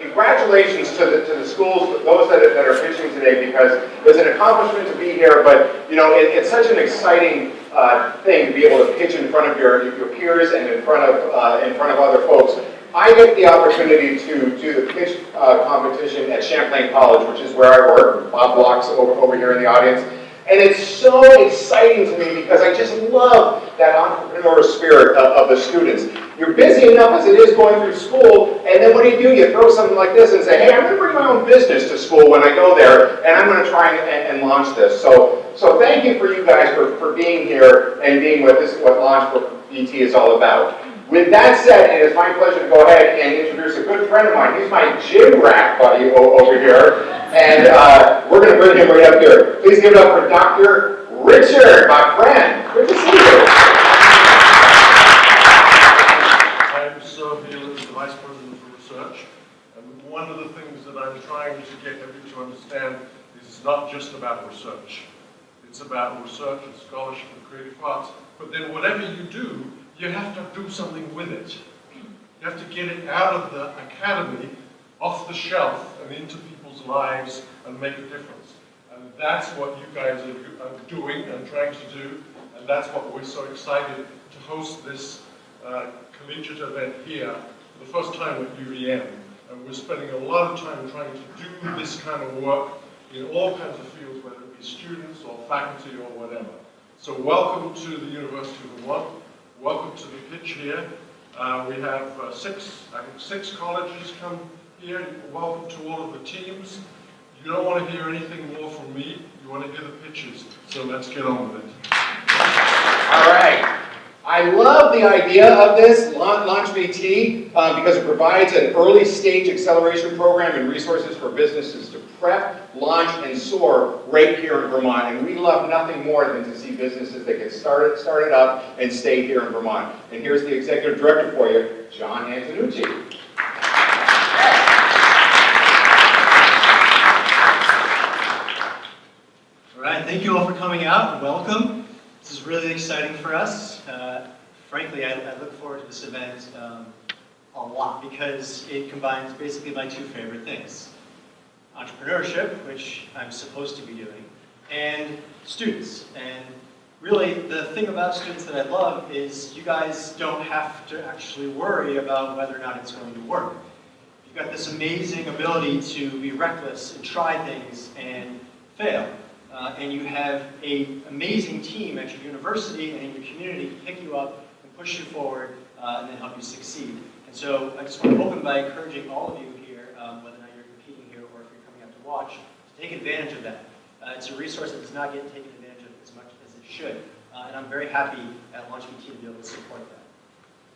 Congratulations to the schools, those that are pitching today, because it's an accomplishment to be here, but you know, it's such an exciting thing to be able to pitch in front of your peers and in front of other folks. I get the opportunity to do the pitch competition at Champlain College, which is where I work. Bob Block's over here in the audience. And it's so exciting to me because I just love that entrepreneurial spirit of the students. You're busy enough as it is going through school, and then what do? You throw something like this and say, hey, I'm going to bring my own business to school when I go there, and I'm going to try and launch this. So thank you for you guys for being here and being with us, what Launch BT is all about. With that said, it is my pleasure to go ahead and introduce a good friend of mine. He's my gym rat buddy over here, and we're going to bring him right up here. Please give it up for Dr. Richard, my friend. Good to see you. I'm so here as the Vice President for Research, and one of the things that I'm trying to get everyone to understand is it's not just about research. It's about research and scholarship and creative arts, but then whatever you do, you have to do something with it. You have to get it out of the academy, off the shelf, and into people's lives and make a difference. And that's what you guys are doing and trying to do, and that's what we're so excited to host this collegiate event here for the first time at UVM. And we're spending a lot of time trying to do this kind of work in all kinds of fields, whether it be students or faculty or whatever. So welcome to the University of Vermont. Welcome to the pitch here. We have six colleges come here. Welcome to all of the teams. You don't want to hear anything more from me. You want to hear the pitches. So let's get on with it. All right. I love the idea of this, Launch BT, because it provides an early stage acceleration program and resources for businesses to prep, launch, and soar right here in Vermont. And we love nothing more than to see businesses that get started up and stay here in Vermont. And here's the executive director for you, John Antonucci. All right, thank you all for coming out and welcome. This is really exciting for us. Frankly, I look forward to this event a lot because it combines basically my two favorite things. Entrepreneurship, which I'm supposed to be doing, and students. And really, the thing about students that I love is you guys don't have to actually worry about whether or not it's going to work. You've got this amazing ability to be reckless and try things and fail. And you have an amazing team at your university and in your community to pick you up and push you forward and then help you succeed. And so I just want to open by encouraging all of you here, whether or not you're competing here or if you're coming out to watch, to take advantage of that. It's a resource that does not get taken advantage of as much as it should. And I'm very happy at Launch BT to be able to support that.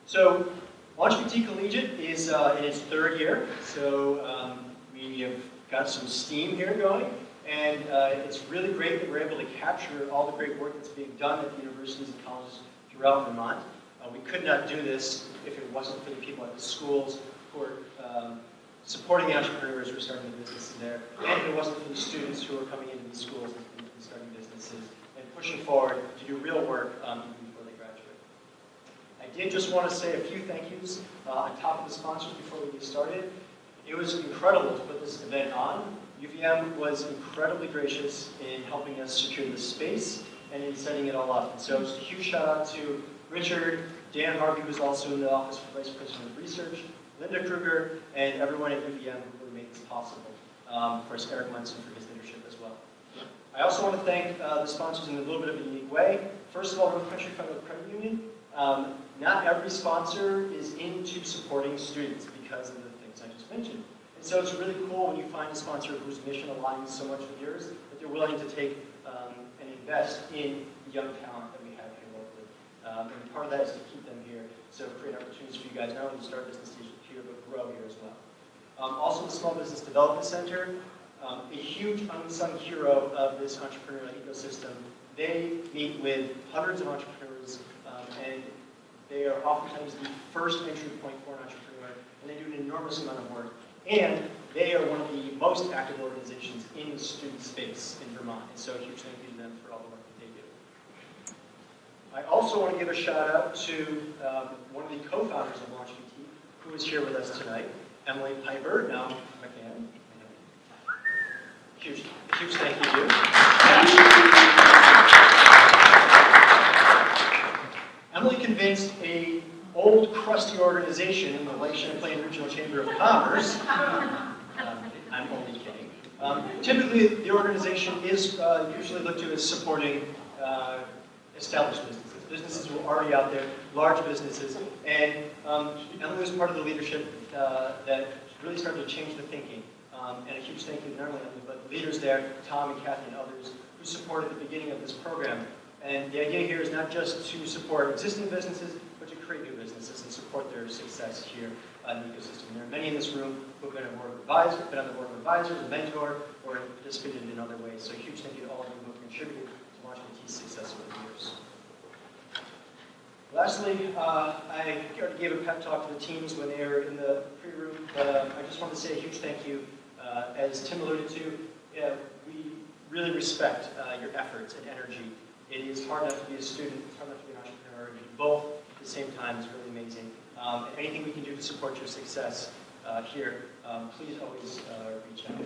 So Launch BT Collegiate is in its third year. So we have got some steam here going. And it's really great that we're able to capture all the great work that's being done at the universities and colleges throughout Vermont. We could not do this if it wasn't for the people at the schools who are supporting the entrepreneurs who are starting the businesses there, and if it wasn't for the students who are coming into these schools and starting businesses and pushing forward to do real work even before they graduate. I did just want to say a few thank yous on top of the sponsors before we get started. It was incredible to put this event on. UVM was incredibly gracious in helping us secure the space and in setting it all up. And so just a huge shout out to Richard, Dan Harvey, who's also in the Office for Vice President of Research, Linda Kruger, and everyone at UVM who really made this possible. Of course, Eric Munson for his leadership as well. I also want to thank the sponsors in a little bit of a unique way. First of all, North Country Federal Credit Union. Not every sponsor is into supporting students because of the things I just mentioned. And so it's really cool when you find a sponsor whose mission aligns so much with yours that they're willing to take and invest in the young talent that we have here locally. And part of that is to keep them here, so create opportunities for you guys not only to start businesses here, but grow here as well. Also, the Small Business Development Center. a huge unsung hero of this entrepreneurial ecosystem. They meet with hundreds of entrepreneurs, and they are oftentimes the first entry point for an entrepreneur, and they do an enormous amount of work. And they are one of the most active organizations in the student space in Vermont, and so a huge thank you to them for all the work that they do. I also want to give a shout out to one of the co-founders of Launch PT, who is here with us tonight, Emily Piper. Now, McCann. Huge thank you to you. Emily convinced an old, crusty organization in the Lake Champlain Regional Chamber of Commerce. I'm only kidding. Typically, the organization is usually looked to as supporting established businesses who are already out there, large businesses. And Emily was part of the leadership that really started to change the thinking. And a huge thank you to not only Emily, but the leaders there, Tom and Kathy and others, who supported the beginning of this program. And the idea here is not just to support existing businesses, but to create new businesses and support their success here in the ecosystem. There are many in this room who have been on the board of advisors, a mentor, or participated in other ways. So a huge thank you to all of you who have contributed to Launch PT's success over the years. Lastly, I already gave a pep talk to the teams when they were in the pre-room, but I just want to say a huge thank you. As Tim alluded to, we really respect your efforts and energy. It is hard enough to be a student, it's hard enough to be an entrepreneur, and both at the same time is really amazing. And anything we can do to support your success here, please always reach out.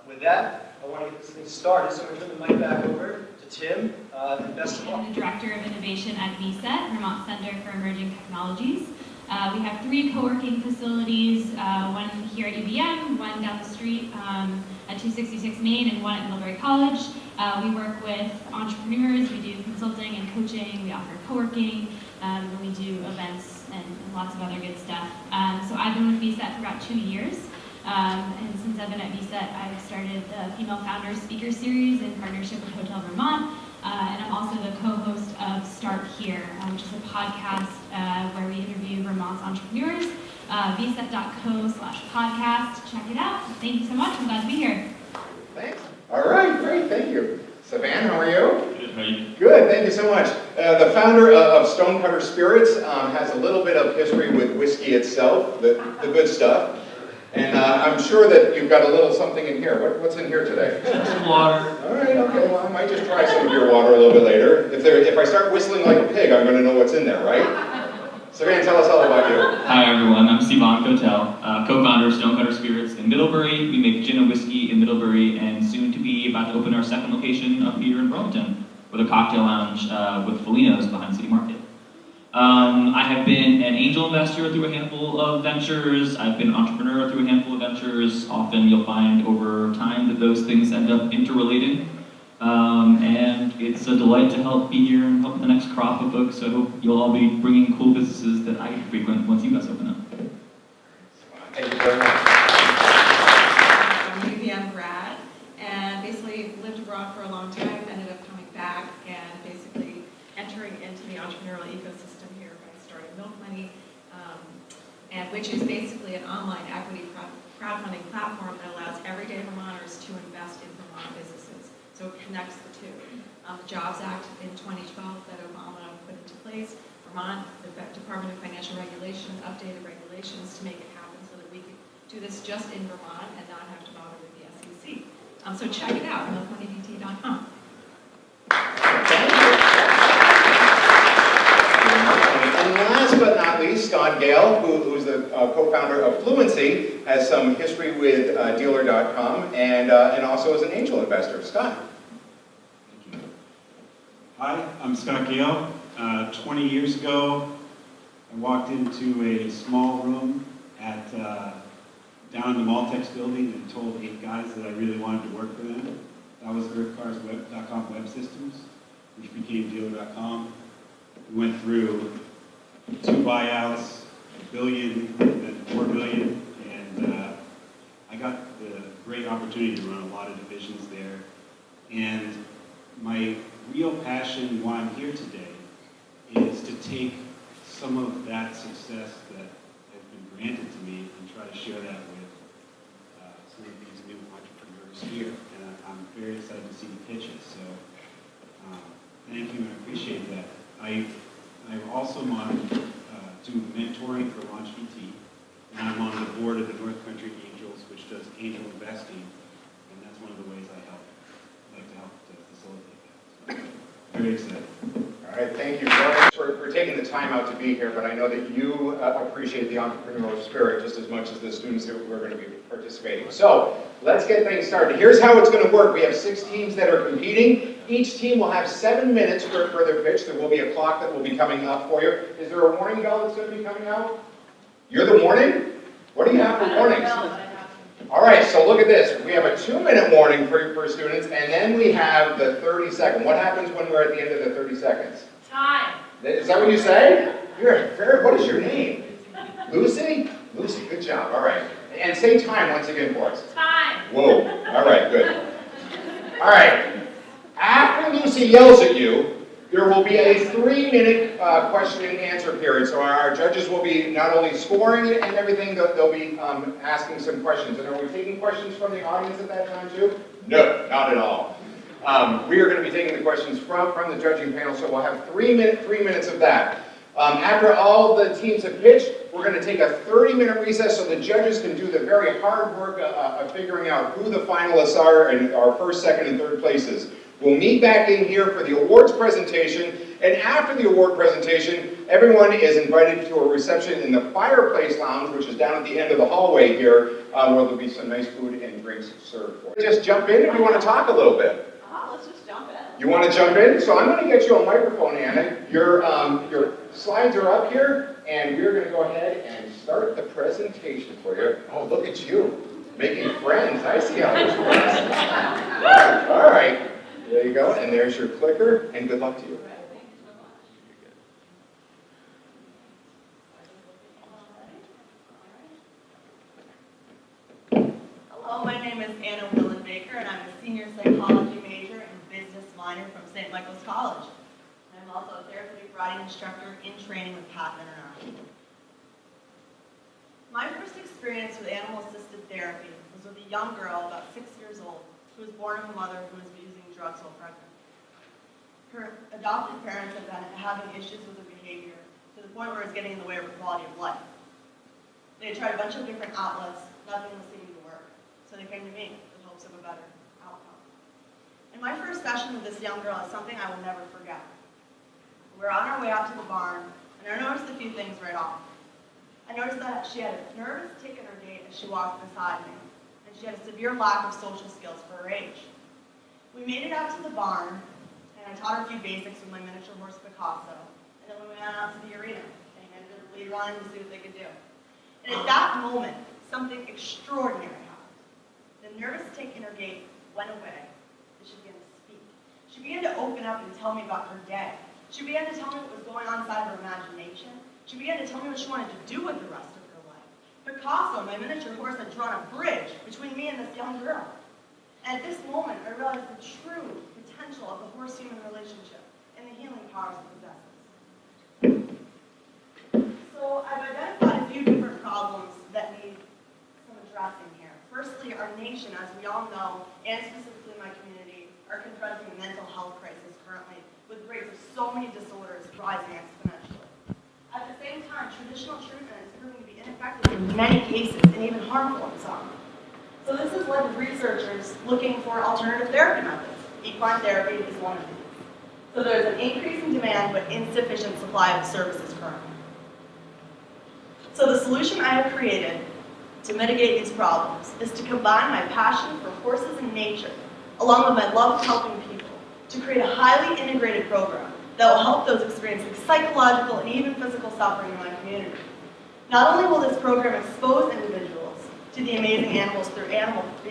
With that, I want to get this thing started, so I'm going to turn the mic back over to Tim, and best of luck. I'm the Director of Innovation at VCET, Vermont Center for Emerging Technologies. We have 3 co-working facilities, one here at UVM, one down the street at 266 Main, and one at Middlebury College. We work with entrepreneurs, we do consulting and coaching, we offer co-working, and we do events and lots of other good stuff. So I've been with VCET for about 2 years, and since I've been at VCET, I've started the Female Founders Speaker Series in partnership with Hotel Vermont. And I'm also the co-host of Start Here, which is a podcast where we interview Vermont's entrepreneurs. vcet.co/podcast. Check it out. Thank you so much. I'm glad to be here. Thanks. All right, great, thank you. Savan, how are you? Good, how are you? Good, thank you so much. The founder of Stonecutter Spirits has a little bit of history with whiskey itself, the good stuff. And I'm sure that you've got a little something in here. What's in here today? Some water. All right, okay, well, I might just try some of your water a little bit later. If I start whistling like a pig, I'm going to know what's in there, right? Savan, tell us all about you. Hi everyone, I'm Sivan Kotel, co-founder of Stonecutter Spirits in Middlebury. We make gin and whiskey in Middlebury and soon to be about to open our second location up here in Burlington with a cocktail lounge with Felino's behind City Market. I have been an angel investor through a handful of ventures. I've been an entrepreneur through a handful of ventures. Often you'll find over time that those things end up interrelating. And it's a delight to help be here and help the next crop of folks. So I hope you'll all be bringing cool businesses that I frequent once you guys open up. Thank you very much. I'm UVM grad, and basically lived abroad for a long time, ended up coming back and basically entering into the entrepreneurial ecosystem here by starting Milk Money, and which is basically an online equity crowdfunding platform that allows everyday Vermonters to invest in Vermont businesses. So it connects the two. The Jobs Act in 2012 that Obama put into place, Vermont, the Department of Financial Regulation, updated regulations to make it happen so that we could do this just in Vermont and not have to bother with the SEC. So check it out, milkmoneydt.com. And last but not least, Scott Gale, who's the co-founder of Fluency, has some history with dealer.com and also is an angel investor. Scott. Hi, I'm Scott Gale. 20 years ago, I walked into a small room at down in the Maltex building and told 8 guys that I really wanted to work for them. That was EarthCarsWeb.com Web Systems, which became Dealer.com. We went through 2 buyouts, $1 billion, then $4 billion, and I got the great opportunity to run a lot of divisions there. And my real passion, why I'm here today, is to take some of that success that has been granted to me and try to share that with some of these new entrepreneurs very excited to see the pitches. So thank you and I appreciate that. I also do mentoring for Launch PT, and I'm on the board of the North Country Angels, which does angel investing, and that's one of the ways I like to help to facilitate that. So, very excited. All right, thank you very much for taking the time out to be here, but I know that you appreciate the entrepreneurial spirit just as much as the students who are going to be participating. So, let's get things started. Here's how it's going to work. We have 6 teams that are competing. Each team will have 7 minutes for their pitch. There will be a clock that will be coming up for you. Is there a warning bell that's going to be coming out? You're the warning? What do you have for warnings? All right, so look at this. We have a 2-minute warning for students, and then we have the 30-second. What happens when we're at the end of the 30 seconds? Time. Is that what you say? You're very, what is your name? Lucy? Lucy, good job. All right. And say time once again for us. Time. Whoa. All right, good. All right. After Lucy yells at you, there will be a 3-minute question and answer period. So our judges will be not only scoring and everything, they'll be asking some questions. And are we taking questions from the audience at that time too? No, not at all. We are going to be taking the questions from the judging panel, so we'll have 3 minutes of that. After all the teams have pitched, we're going to take a 30-minute recess so the judges can do the very hard work of figuring out who the finalists are in our first, second, and third places. We'll meet back in here for the awards presentation, and after the award presentation, everyone is invited to a reception in the Fireplace Lounge, which is down at the end of the hallway here, where there'll be some nice food and drinks served for you. Just jump in if you want to talk a little bit. Let's just jump in. You want to jump in? So I'm going to get you a microphone, Anna. Your slides are up here, and we're going to go ahead and start the presentation for you. Oh, look at you, making friends. I see how this works. All right. There you go, and there's your clicker, and good luck to you. Hello, my name is Anna Willen-Baker, and I'm a senior psychology major and business minor from St. Michael's College. I'm also a therapeutic riding instructor in training with Path International. My first experience with animal-assisted therapy was with a young girl about 6 years old who was born of a mother who was using drugs while pregnant. Her adopted parents had been having issues with her behavior to the point where it was getting in the way of her quality of life. They had tried a bunch of different outlets, nothing was seeming to work, so they came to me with hopes of a better outcome. And my first session with this young girl is something I will never forget. We're on our way out to the barn, and I noticed a few things right off. I noticed that she had a nervous tick in her gait as she walked beside me, and she had a severe lack of social skills for her age. We made it out to the barn, and I taught her a few basics with my miniature horse Picasso, and then we went out to the arena, and ended up lead running to see what they could do. And at that moment, something extraordinary happened. The nervous tick in her gait went away, and she began to speak. She began to open up and tell me about her day. She began to tell me what was going on inside of her imagination. She began to tell me what she wanted to do with the rest of her life. Picasso, my miniature horse, had drawn a bridge between me and this young girl. And at this moment, I realized the true potential of the horse-human relationship and the healing powers it possesses. So I've identified a few different problems that need some addressing here. Firstly, our nation, as we all know, and specifically my community, are confronting a mental health crisis currently, with rates of so many disorders rising exponentially. At the same time, traditional treatment is proving to be ineffective in many cases and even harmful in some. So this has led to researchers looking for alternative therapy methods. Equine therapy is one of these. So there's an increase in demand but insufficient supply of services currently. So the solution I have created to mitigate these problems is to combine my passion for horses and nature along with my love of helping people to create a highly integrated program that will help those experiencing psychological and even physical suffering in my community. Not only will this program expose individuals to the amazing animals through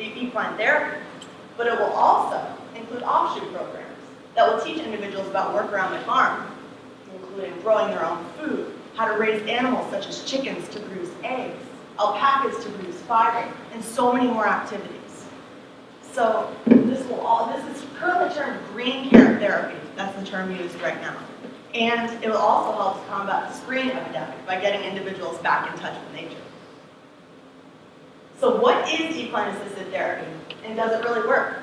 equine therapy, but it will also include offshoot programs that will teach individuals about work around the farm, including growing their own food, how to raise animals such as chickens to produce eggs, alpacas to produce fiber, and so many more activities. So this is currently termed green care therapy. That's the term used right now. And it will also help to combat the screening epidemic by getting individuals back in touch with nature. So what is equine-assisted therapy, and does it really work?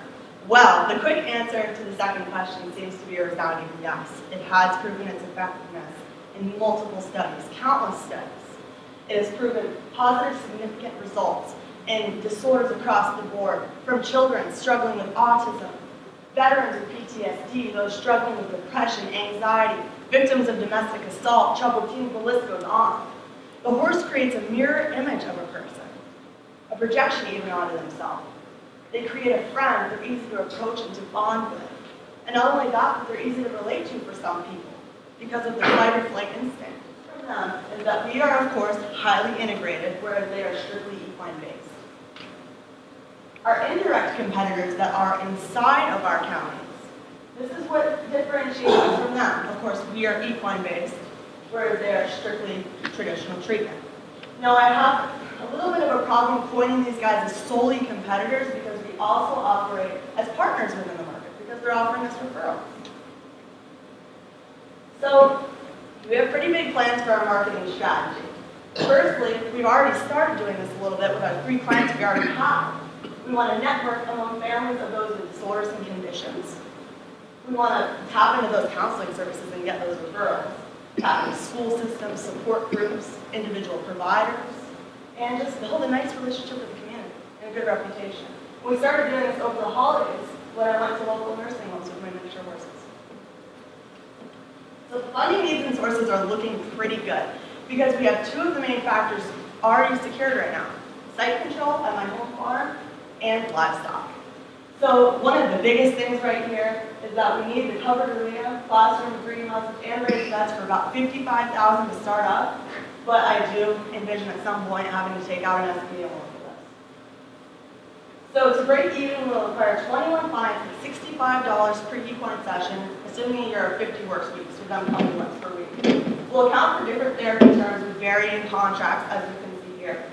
Well, the quick answer to the second question seems to be a resounding yes. It has proven its effectiveness in multiple studies, countless studies. It has proven positive, significant results in disorders across the board, from children struggling with autism, veterans with PTSD, those struggling with depression, anxiety, victims of domestic assault, troubled teens, the list goes on. The horse creates a mirror image of a person, a projection even onto themselves. They create a friend they're easy to approach and to bond with. And not only that, but they're easy to relate to for some people because of the fight or flight instinct. From them is that we are, of course, highly integrated, whereas they are strictly equine-based. Our indirect competitors that are inside of our counties, this is what differentiates us from them. Of course, we are equine-based, whereas they are strictly traditional treatment. Now, I have a little bit of a problem pointing these guys as solely competitors because we also operate as partners within the market because they're offering us referrals. So, we have pretty big plans for our marketing strategy. Firstly, we've already started doing this a little bit with our 3 clients we already have. We want to network among families of those with disorders and conditions. We want to tap into those counseling services and get those referrals. Tap into school systems, support groups, individual providers, and just build a nice relationship with the community and a good reputation. We started doing this over the holidays when I went to local nursing homes with my miniature horses. So the funding needs and sources are looking pretty good because we have 2 of the main factors already secured right now. Site control at my home farm and livestock. So one of the biggest things right here is that we need the covered arena, classroom, greenhouses, and raised beds for about $55,000 to start up. But I do envision at some point having to take out an SBA loan for this. So to break even, we'll require 21 clients at $65 per equine session, assuming a year of 50 work weeks, with them coming once per week. We'll account for different therapy terms with varying contracts, as you can see here.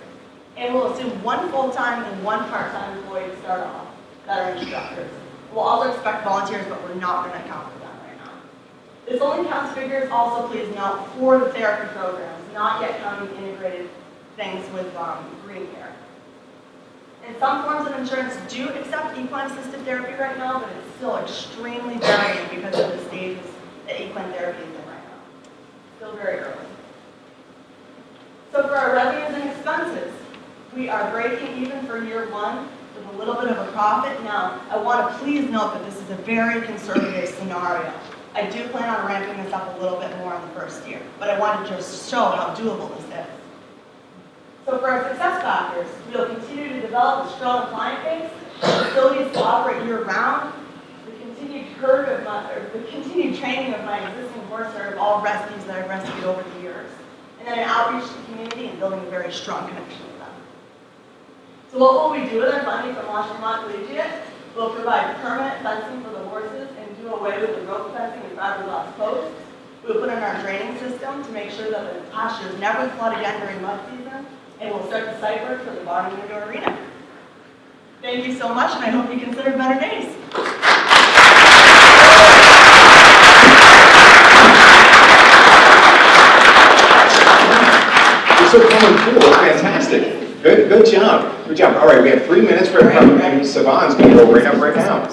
And we'll assume 1 full-time and 1 part-time employee to start off that are instructors. We'll also expect volunteers, but we're not going to account for them right now. This only counts figures, also please note, for the therapy programs, not yet counting integrated things with green care. And some forms of insurance do accept equine-assisted therapy right now, but it's still extremely varying because of the stages that equine therapy is in right now. Still very early. So for our revenues and expenses, we are breaking even for year 1 with a little bit of a profit. Now, I want to please note that this is a very conservative scenario. I do plan on ramping this up a little bit more in the first year, but I wanted to just show how doable this is. So for our success factors, we'll continue to develop a strong client base, facilities to operate year-round, the continued training of my existing horse herd of all rescues that I've rescued over the years, and then an outreach to the community and building a very strong connection with them. So what will we do with our funding from Launch Collegiate? We'll provide permanent fencing for the horses and do away with the rope fencing and fiberglass posts. We'll put in our draining system to make sure that the pastures never flood again during mud season, and we'll start the site work for the barn and indoor arena. Thank you so much, and I hope you consider better days. You're so calm and cool. Fantastic. Good job. Good job. All right, we have 3 minutes for Savon's going to go right now.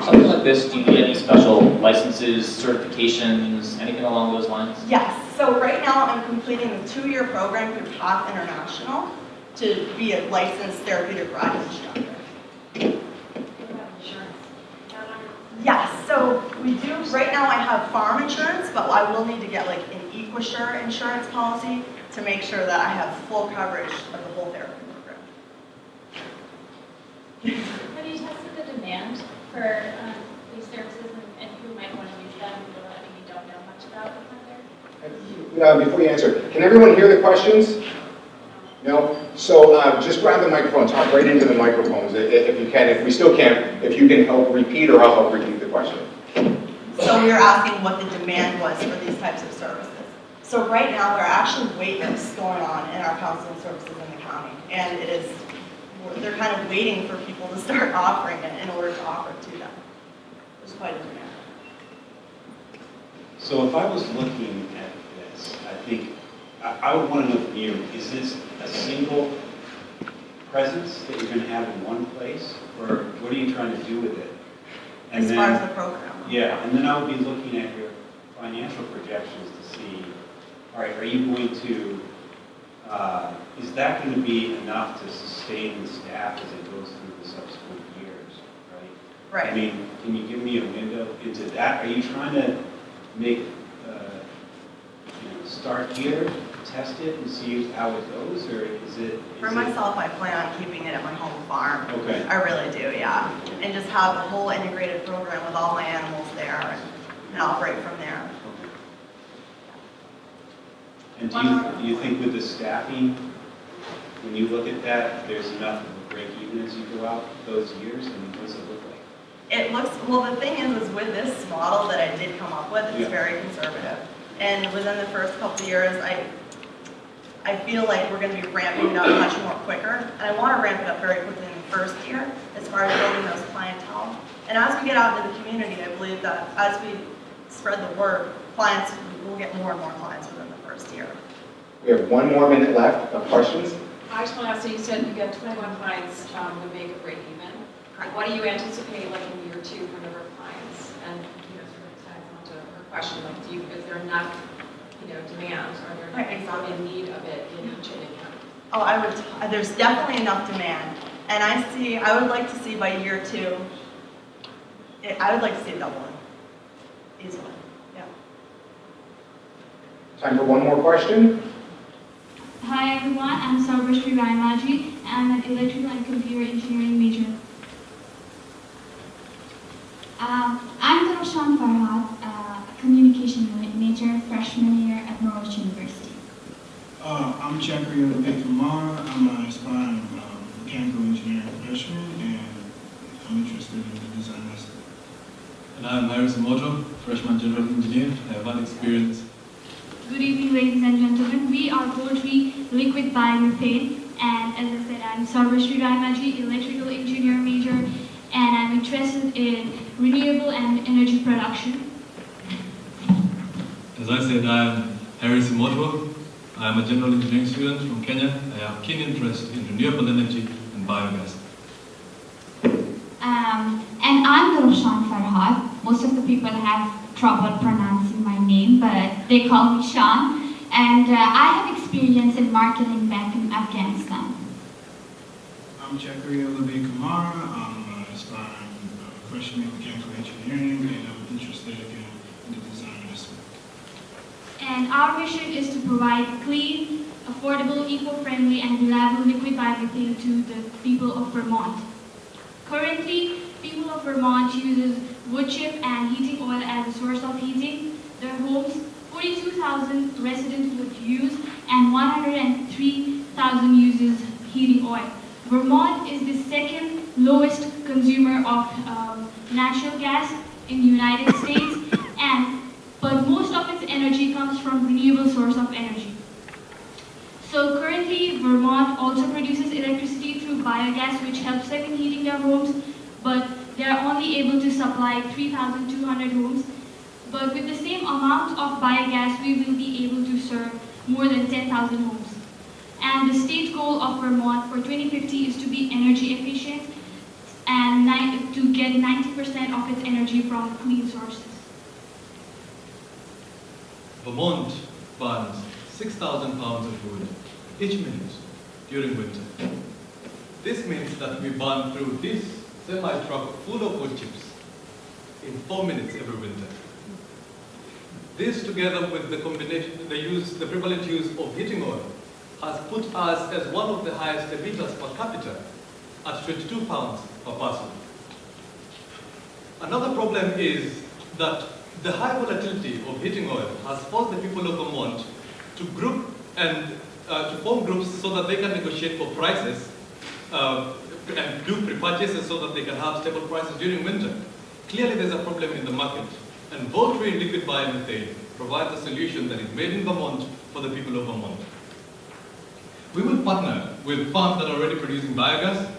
Something like this, do you need any special licenses, certifications, anything along those lines? Yes. So right now I'm completing the 2-year program through Path International to be a licensed therapeutic riding instructor. Yes. So we do, right now I have farm insurance, but I will need to get like an EquiSure insurance policy to make sure that I have full coverage of the whole therapy program. Have you tested the demand for these services and who might want to use them, people that maybe don't know much about equine therapy? Before you answer, can everyone hear the questions? No? So just grab the microphone, talk right into the microphones if you can. If we still can't, if you can help repeat or I'll help repeat the question. So we were asking what the demand was for these types of services. So right now there are actually wait lists going on in our counseling services in the county. And they're kind of waiting for people to start offering it in order to offer it to them. There's quite a demand. So if I was looking at this, I think I would want to know from you, is this a single presence that you're going to have in one place? Or what are you trying to do with it? And as far then- as the program. Yeah, and then I would be looking at your financial projections to see, all right, are you going to, is that going to be enough to sustain the staff as it goes through the subsequent years, right? I Right. mean, can you give me a window into that? Are you trying to make, start here, test it, and see how it goes, or is it? For myself, I plan on keeping it at my home farm. Okay. I really do, yeah. And just have a whole integrated program with all my animals there and operate from there. And do you think with the staffing, when you look at that, there's enough of a break even as you go out those years? I mean, what does it look like? It looks, well, the thing is with this model that I did come up with, it's Yeah. very conservative. And within the first couple of years, I feel like we're going to be ramping it up much more quicker. And I want to ramp it up very quickly in the first year as far as building those clientele. And as we get out into the community, I believe that as we spread the word, clients, we'll get more and more clients within the first year. We have 1 more minute left of questions. I just want to ask, so you said you get 21 clients would make a break even. What do you anticipate like in year 2 for number of clients? And, sort of tags onto her question, like, is there enough, demand? Are there Right, enough in need of it in each county? Oh, there's definitely enough demand. And I would like to see by year 2, I would like to see it doubling. Easily, yeah. Time for 1 more question. Hi everyone, I'm Sarvashri Raimaji. I'm an electrical and computer engineering major. I'm Darshan Farhad, a communication major, freshman year at Norwich University. I'm Chakri Kumar. I'm an aspiring mechanical engineering freshman, and I'm interested in the design aspect. And I'm Harrison Mojo, freshman general engineer. I have one experience. Good evening, ladies and gentlemen. We are poultry liquid biomethane, and as I said, I'm Sarvashri Raimaji, electrical engineer major, and I'm interested in renewable and energy production. As I said, I'm Harrison Mojo. I'm a general engineering student from Kenya. I have keen interest in renewable energy and biogas. And I'm Darshan Farhad. Most of the people have trouble pronouncing my name, but they call me Sean. And I have experience in marketing back in Afghanistan. I'm Chakri Kumar. I'm an aspiring freshman in mechanical engineering, and I'm interested again in the design aspect. And our mission is to provide clean, affordable, eco-friendly, and reliable liquid biomethane to the people of Vermont. Currently, people of Vermont uses wood chip and heating oil as a source of heating their homes. 42,000 residents would use, and 103,000 uses heating oil. Vermont is the second lowest consumer of natural gas in the United States, but most of its energy comes from renewable source of energy. So currently, Vermont also produces electricity through biogas, which helps them in heating their homes, but they are only able to supply 3,200 homes. But with the same amount of biogas, we will be able to serve more than 10,000 homes. And the state goal of Vermont for 2050 is to be energy efficient and to get 90% of its energy from clean sources. Vermont burns 6,000 pounds of wood each minute during winter. This means that we burn through this semi-truck full of wood chips in 4 minutes every winter. This, together with the combination, the prevalent use of heating oil, has put us as one of the highest emitters per capita at 22 pounds per person. Another problem is that the high volatility of heating oil has forced the people of Vermont to group and to form groups so that they can negotiate for prices and do pre-purchases so that they can have stable prices during winter. Clearly there's a problem in the market, and voluntary liquid biomethane provides a solution that is made in Vermont for the people of Vermont. We will partner with farms that are already producing biogas.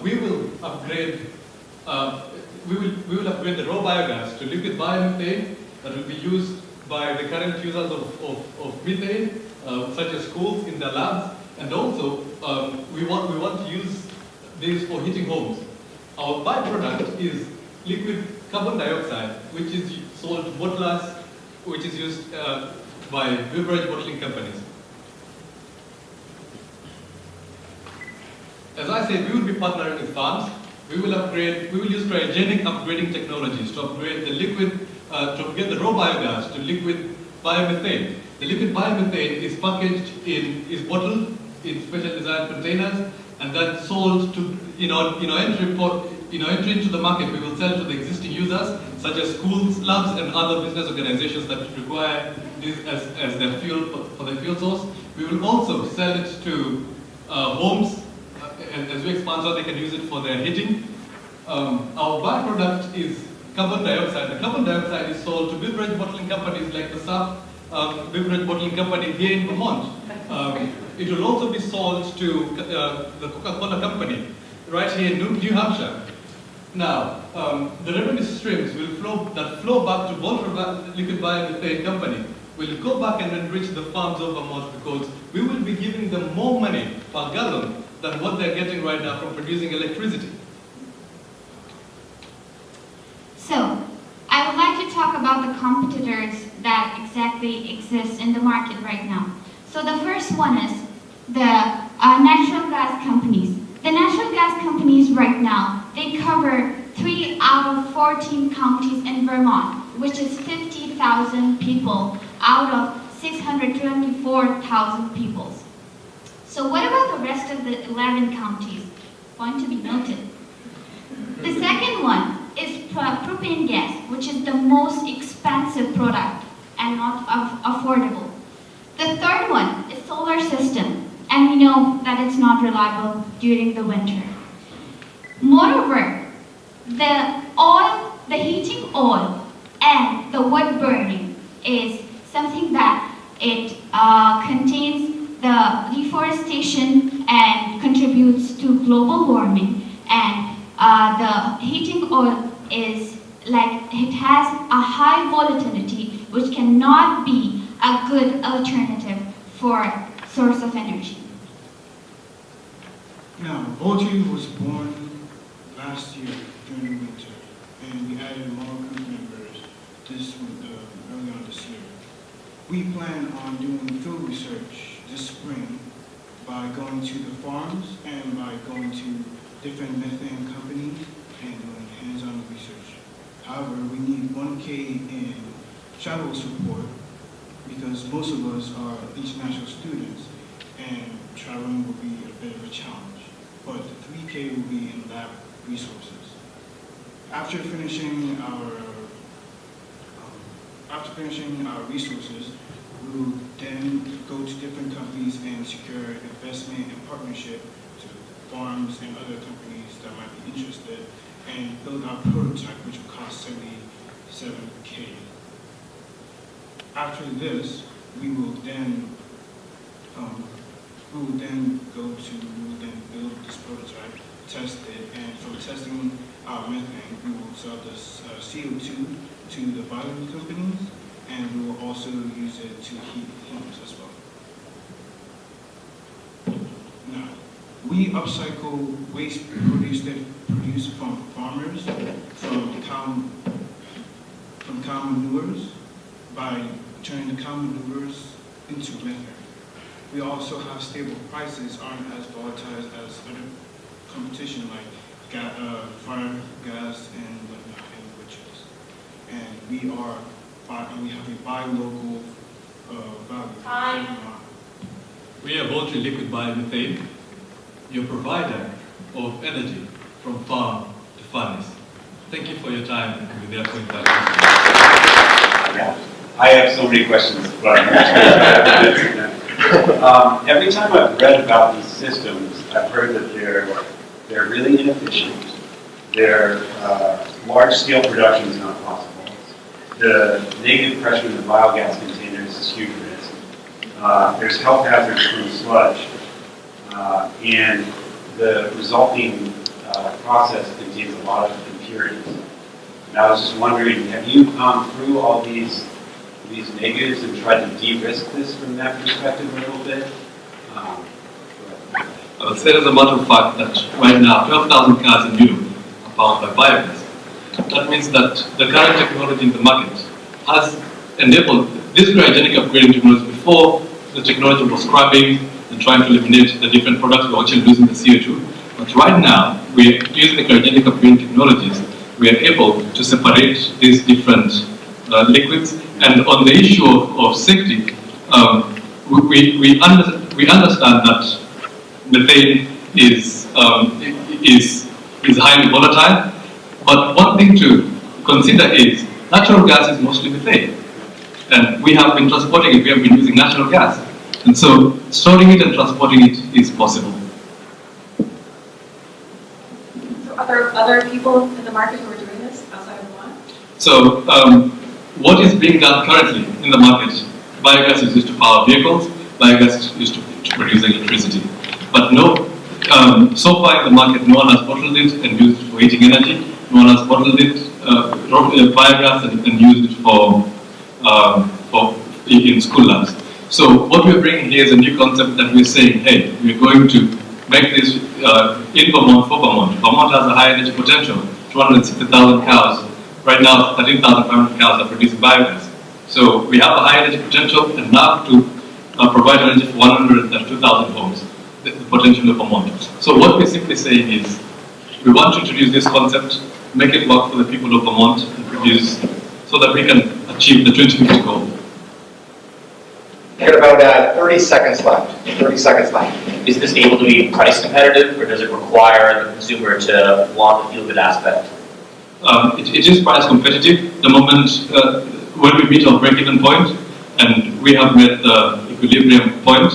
We will upgrade the raw biogas to liquid biomethane that will be used by the current users of methane, such as schools in their labs, and also we want to use these for heating homes. Our byproduct is liquid carbon dioxide, which is sold to bottlers, which is used by beverage bottling companies. As I said, we will be partnering with farms. We will use cryogenic upgrading technologies to upgrade the liquid, to get the raw biogas to liquid biomethane. The liquid biomethane is packaged is bottled in special designed containers and then sold to, entry into the market. We will sell to the existing users, such as schools, labs, and other business organizations that require this as their fuel for their fuel source. We will also sell it to homes, and as we expand so they can use it for their heating. Our byproduct is carbon dioxide. The carbon dioxide is sold to beverage bottling companies like the SAP beverage bottling company here in Vermont. It will also be sold to the Coca-Cola company right here in New Hampshire. Now, the revenue streams will flow back to Volta Liquid Biomethane Company. Will go back and enrich the farms of Vermont because we will be giving them more money per gallon than what they're getting right now from producing electricity. So, I would like to talk about the competitors that exactly exist in the market right now. So the first one is the natural gas companies. The natural gas companies right now, they cover 3 out of 14 counties in Vermont, which is 50,000 people out of 624,000 people. So what about the rest of the 11 counties? Point to be noted. The second one is propane gas, which is the most expensive product and not affordable. The third one is solar system, and we know that it's not reliable during the winter. Moreover, the heating oil and the wood burning is something that it contains the deforestation and contributes to global warming, and the heating oil is like, it has a high volatility which cannot be a good alternative for source of energy. Now, Volta was born last year during the winter, and we added more group members early on this year. We plan on doing field research this spring by going to the farms and by going to different methane companies and doing hands-on research. However, we need 1K in travel support because most of us are international students and traveling will be a bit of a challenge. But the 3K will be in lab resources. After finishing our resources, we will then go to different companies and secure investment and partnership to farms and other companies that might be interested and build our prototype, which will cost $77K. After this, we will then build this prototype, test it, and from testing our methane, we will sell this CO2 to the bottling companies, and we will also use it to heat homes as well. Now, we upcycle waste produced from farmers, from cow manures, by turning the cow manures into methane. We also have stable prices, aren't as volatile as other competition like fire gas and whatnot and witches. And we have a buy local value. We are Volta Liquid Biomethane, your provider of energy from farm to furnace. Thank you for your time, and we're there for interactions. Yeah, I have so many questions, but every time I've read about these systems, I've heard that they're really inefficient. Their large-scale production is not possible. The negative pressure in the biogas containers is huge risk. There's health hazards from sludge, and the resulting process contains a lot of impurities. And I was just wondering, have you gone through all these negatives and tried to de-risk this from that perspective a little bit? I would say as a matter of fact that right now 12,000 cars in Europe are powered by biogas. that means that the current technology in the market has enabled this cryogenic upgrading technology. Before, the technology was scrubbing and trying to eliminate the different products, we're actually losing the CO2. But right now, we're using the cryogenic upgrading technologies, we are able to separate these different liquids. And on the issue of safety, we understand that methane is highly volatile. But one thing to consider is natural gas is mostly methane. And we have been transporting it, we have been using natural gas. And so storing it and transporting it is possible. So are there other people in the market who are doing this outside of one? So what is being done currently in the market? Biogas is used to power vehicles, biogas is used to produce electricity. But no, so far in the market, no one has bottled it and used it for heating energy. No one has bottled it, biogas and used it for in school labs. So what we're bringing here is a new concept that we're saying, hey, we're going to make this in Vermont for Vermont. Vermont has a high energy potential, 260,000 cows. Right now, 13,500 cows are producing biogas. So we have a high energy potential enough to provide energy for 132,000 homes, the potential of Vermont. So what we're simply saying is, we want to introduce this concept, make it work for the people of Vermont, and produce so that we can achieve the 2050 goal. We've got about 30 seconds left. 30 seconds left. Is this able to be price competitive, or does it require the consumer to want the feel-good aspect? It is price competitive. The moment when we meet our break-even point, and we have met the equilibrium point,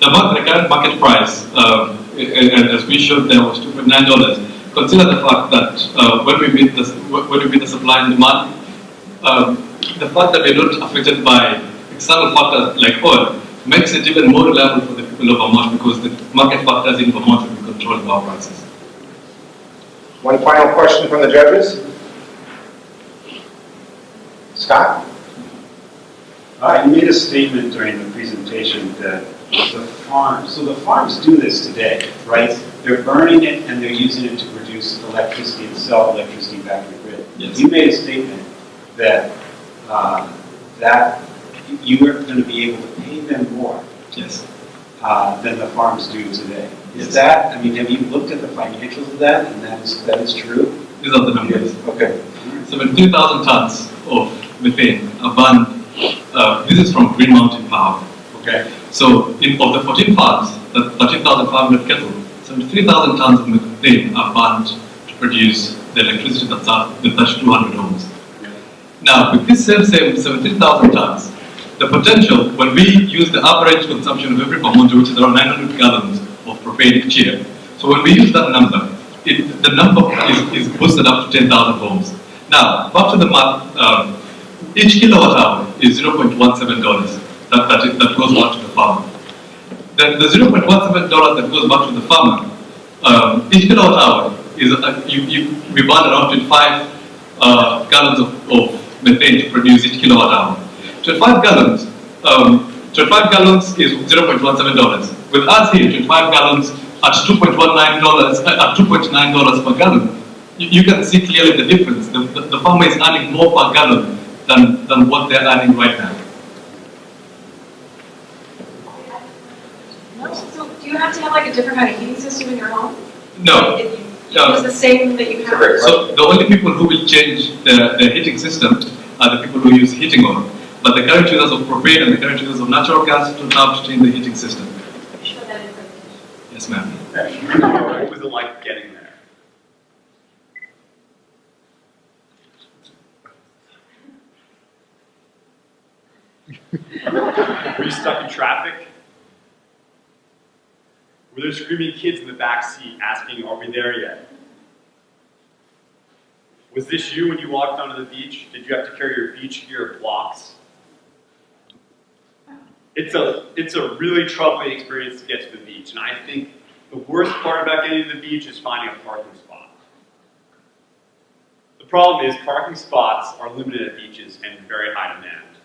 the current market price, as we showed there, was $2.9. Consider the fact that when we meet the supply and demand, the fact that we're not affected by external factors like oil makes it even more reliable for the people of Vermont, because the market factors in Vermont will be controlling our prices. One final question from the judges. Scott? You made a statement during the presentation that the farms do this today, right? They're burning it and they're using it to produce electricity and sell electricity back to the grid. Yes. You made a statement that that you are going to be able to pay them more, yes, than the farms do today. Is Yes. that? I mean, have you looked at the financials of that, and that is true? These are the numbers. Okay. 17,000 tons of methane are burned. This is from Green Mountain Power. Okay. So, of the 14 farms, the 13,500 cattle, 73,000 tons of methane are burned to produce the electricity that touched 200 homes. Now, with this same 17,000 tons, the potential, when we use the average consumption of every Vermonter, which is around 900 gallons of propane each year, so when we use that number, the number is boosted up to 10,000 homes. Now, back to the math, each kilowatt hour is $0.17 that goes back to the farmer. The $0.17 that goes back to the farmer, each kilowatt hour is we burn around 25 gallons of methane to produce each kilowatt hour. 25 gallons is $0.17. With us here, 25 gallons at $2.9 per gallon, you can see clearly the difference. The farmer is earning more per gallon than what they're earning right now. No. So do you have to have like a different kind of heating system in your home? No. It was the same that you have. So the only people who will change the heating system are the people who use heating oil. But the current users of propane and the current users of natural gas don't have to change the heating system. Show that in presentation. Yes, ma'am. What was it like getting there? Were you stuck in traffic? Were there screaming kids in the back seat asking, "Are we there yet?" Was this you when you walked onto the beach? Did you have to carry your beach gear blocks? It's a really troubling experience to get to the beach, and I think the worst part about getting to the beach is finding a parking spot. The problem is parking spots are limited at beaches and in very high demand.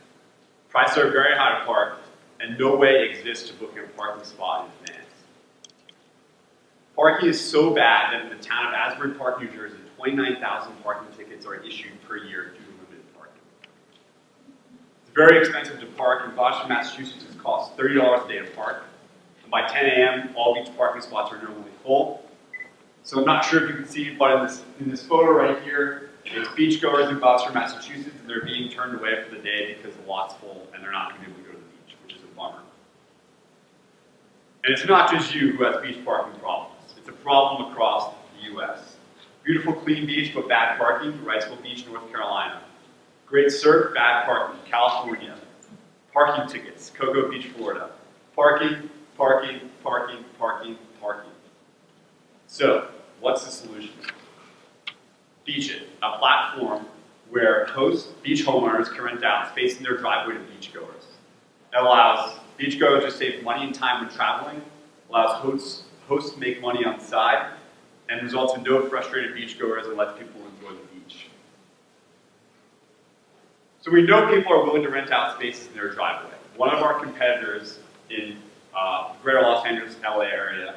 Prices are very high to park, and no way exists to book a parking spot in advance. Parking is so bad that in the town of Asbury Park, New Jersey, 29,000 parking tickets are issued per year due to limited parking. It's very expensive to park. In Boston, Massachusetts, it costs $30 a day to park. And by 10 a.m., all beach parking spots are normally full. So I'm not sure if you can see, but in this photo right here, it's beachgoers in Boston, Massachusetts, and they're being turned away for the day because the lot's full and they're not going to be able to go to the beach, which is a bummer. And it's not just you who has beach parking problems. It's a problem across the U.S. Beautiful, clean beach, but bad parking, Wrightsville Beach, North Carolina. Great surf, bad parking, California. Parking tickets, Cocoa Beach, Florida. Parking, parking, parking, parking, parking. So, what's the solution? Beach It, a platform where beach homeowners can rent out space in their driveway to beachgoers. It allows beachgoers to save money and time when traveling, allows hosts to make money on the side, and results in no frustrated beachgoers and lets people enjoy the beach. So we know people are willing to rent out spaces in their driveway. One of our competitors in greater Los Angeles, LA area,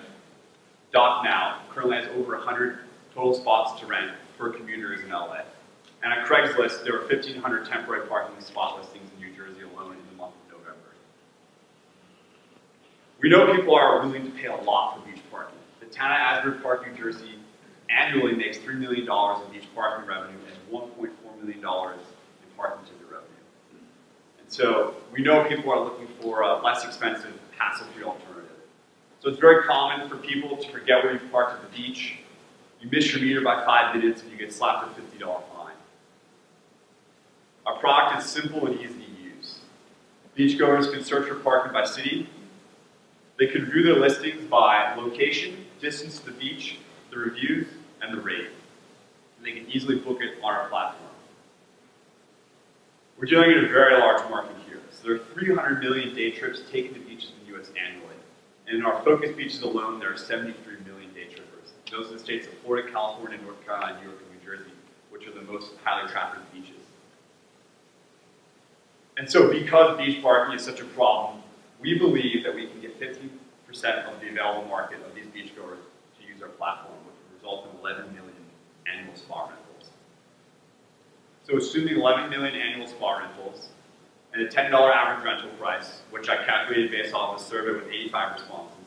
Dock Now, currently has over 100 total spots to rent for commuters in LA. And on Craigslist, there were 1,500 temporary parking spot listings in New Jersey alone in the month of November. We know people are willing to pay a lot for beach parking. The town of Asbury Park, New Jersey annually makes $3 million in beach parking revenue and $1.4 million in parking ticket revenue. And so we know people are looking for a less expensive, hassle-free alternative. So it's very common for people to forget where you've parked at the beach. You miss your meter by 5 minutes and you get slapped a $50 fine. Our product is simple and easy to use. Beachgoers can search for parking by city. They can view their listings by location, distance to the beach, the reviews, and the rate. And they can easily book it on our platform. We're dealing in a very large market here. So there are 300 million day trips taken to beaches in the US annually. And in our focus beaches alone, there are 73 million day trippers. Those are the states of Florida, California, North Carolina, New York, and New Jersey, which are the most highly trafficked beaches. And so because beach parking is such a problem, we believe that we can get 15% of the available market of these beachgoers to use our platform, which will result in 11 million annual spot rentals. So assuming 11 million annual spot rentals and a $10 average rental price, which I calculated based off a survey with 85 responses,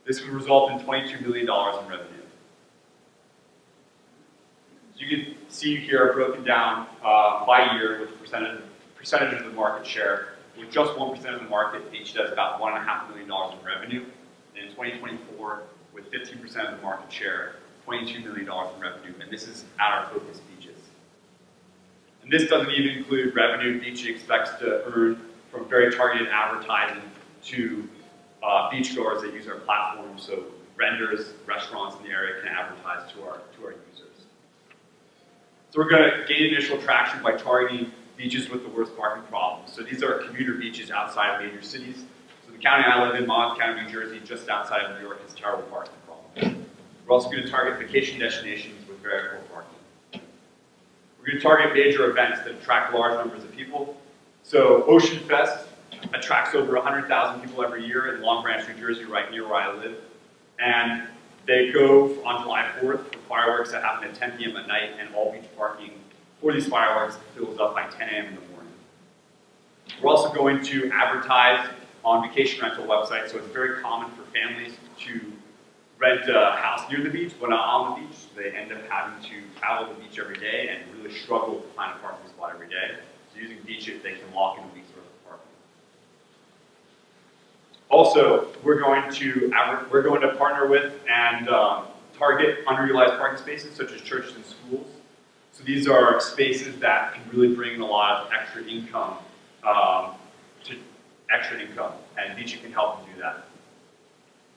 this would result in $22 million in revenue. So you can see here broken down by year with percentage of the market share. With just 1% of the beach beach does about $1.5 million in revenue. And in 2024, with 15% of the market share, $22 million in revenue. And this is at our focus beaches. And this doesn't even include revenue Beach expects to earn from very targeted advertising to beachgoers that use our platform. So vendors, restaurants in the area can advertise to our users. So we're going to gain initial traction by targeting beaches with the worst parking problems. So these are commuter beaches outside of major cities. So the county I live in, Monmouth County, New Jersey, just outside of New York, has terrible parking problems. We're also going to target vacation destinations with very poor parking. We're going to target major events that attract large numbers of people. So Ocean Fest attracts over 100,000 people every year in Long Branch, New Jersey, right near where I live. And they go on July 4th for fireworks that happen at 10 p.m. at night, and all beach parking for these fireworks fills up by 10 a.m. in the morning. We're also going to advertise on vacation rental websites, so it's very common for families to rent a house near the beach, but not on the beach. They end up having to travel to the beach every day and really struggle to find a parking spot every day. So using Beach It, they can lock in a week's worth of parking. Also, we're going to partner with and target underutilized parking spaces, such as churches and schools. So these are spaces that can really bring in a lot of extra income, and Beach It can help them do that.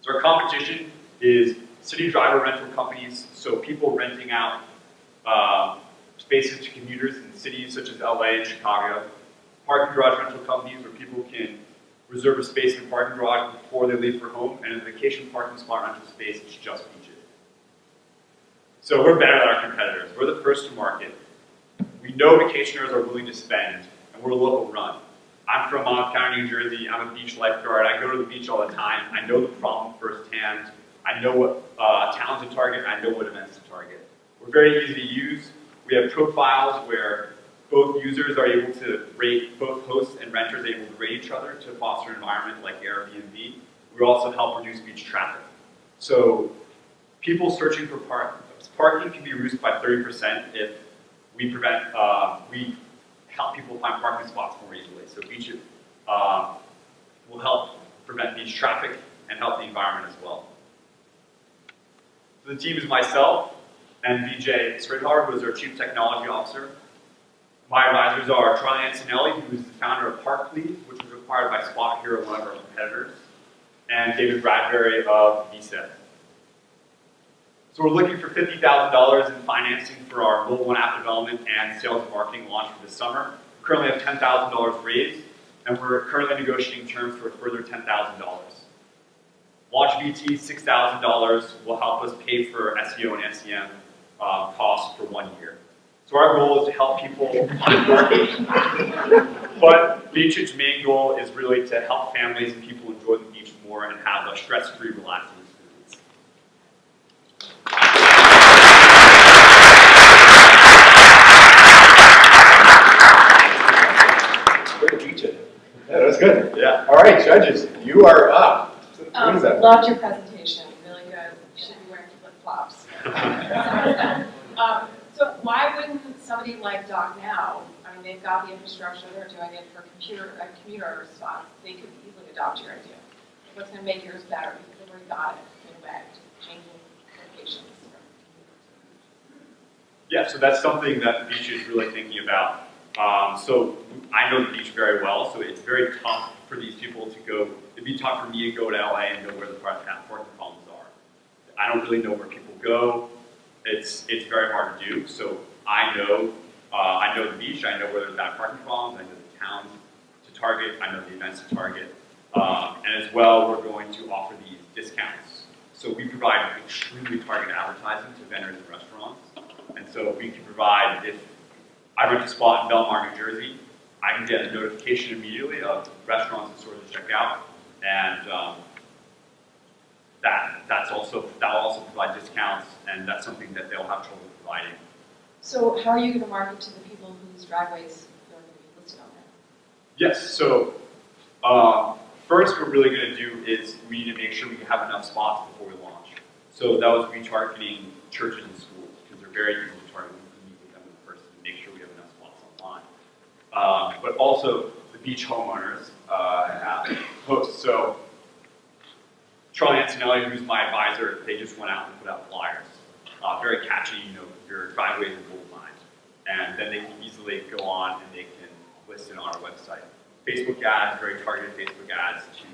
So our competition is city driver rental companies, so people renting out spaces to commuters in cities such as LA and Chicago. Parking garage rental companies where people can reserve a space in a parking garage before they leave for home, and in a vacation parking spot rental space, it's just Beach It. So we're better than our competitors. We're the first to market. We know vacationers are willing to spend, and we're a local run. I'm from Monmouth County, New Jersey. I'm a beach lifeguard. I go to the beach all the time. I know the problem firsthand. I know what towns to target. I know what events to target. We're We're very easy to use. We have profiles where both users are able to rate, both hosts and renters are able to rate each other to foster an environment like Airbnb. We also help reduce beach traffic. So people searching for parking can be reduced by 30% if we we help people find parking spots more easily. So beach will help prevent beach traffic and help the environment as well. So the team is myself and Vijay Sridhar, who is our Chief Technology Officer. My advisors are Charlie Antonelli, who is the founder of Parklead, which was acquired by Spot Hero, one of our competitors, and David Bradbury of VSET. So we're looking for $50,000 in financing for our mobile and app development and sales and marketing launch for this summer. We currently have $10,000 raised, and we're currently negotiating terms for a further $10,000. Launch VT, $6,000 will help us pay for SEO and SEM costs for 1 year. So our goal is to help people find parking, but Beach's main goal is really to help families and people enjoy the beach more and have a stress-free, relaxing experience. Way to beach it. Yeah, that was good. Yeah. All right, judges, you are up. What is that? Loved your presentation, really good. You should be wearing flip-flops. So why wouldn't somebody like Doc Now, I mean, they've got the infrastructure, they're doing it for commuter spots, they could easily adopt your idea. What's going to make yours better? Because they've already got it in a way, changing locations. Yeah, so that's something that Beach is really thinking about. So I know the beach very well, so it's very tough for these people to go. It'd be tough for me to go to LA and know where the parking problems are. I don't really know where people go. It's very hard to do. So I know the beach. I know where there's bad parking problems. I know the towns to target. I know the events to target. And as well, we're going to offer these discounts. So we provide extremely targeted advertising to vendors and restaurants. And so we can provide, if I rent a spot in Belmar, New Jersey, I can get a notification immediately of restaurants and stores to check out. And that will also provide discounts, and that's something that they'll have trouble providing. So how are you going to market to the people whose driveways are going to be listed on there? Yes, so first what we're really going to do is we need to make sure we have enough spots before we launch. So that was retargeting churches and schools, because they're very easy to target. We can meet with them in person and make sure we have enough spots online. But also the beach homeowners have hosts. So Charlie Antonelli, who's my advisor, they just went out and put out flyers. Very catchy, your driveway is gold mine. And then they can easily go on and they can list it on our website. Facebook ads, very targeted Facebook ads to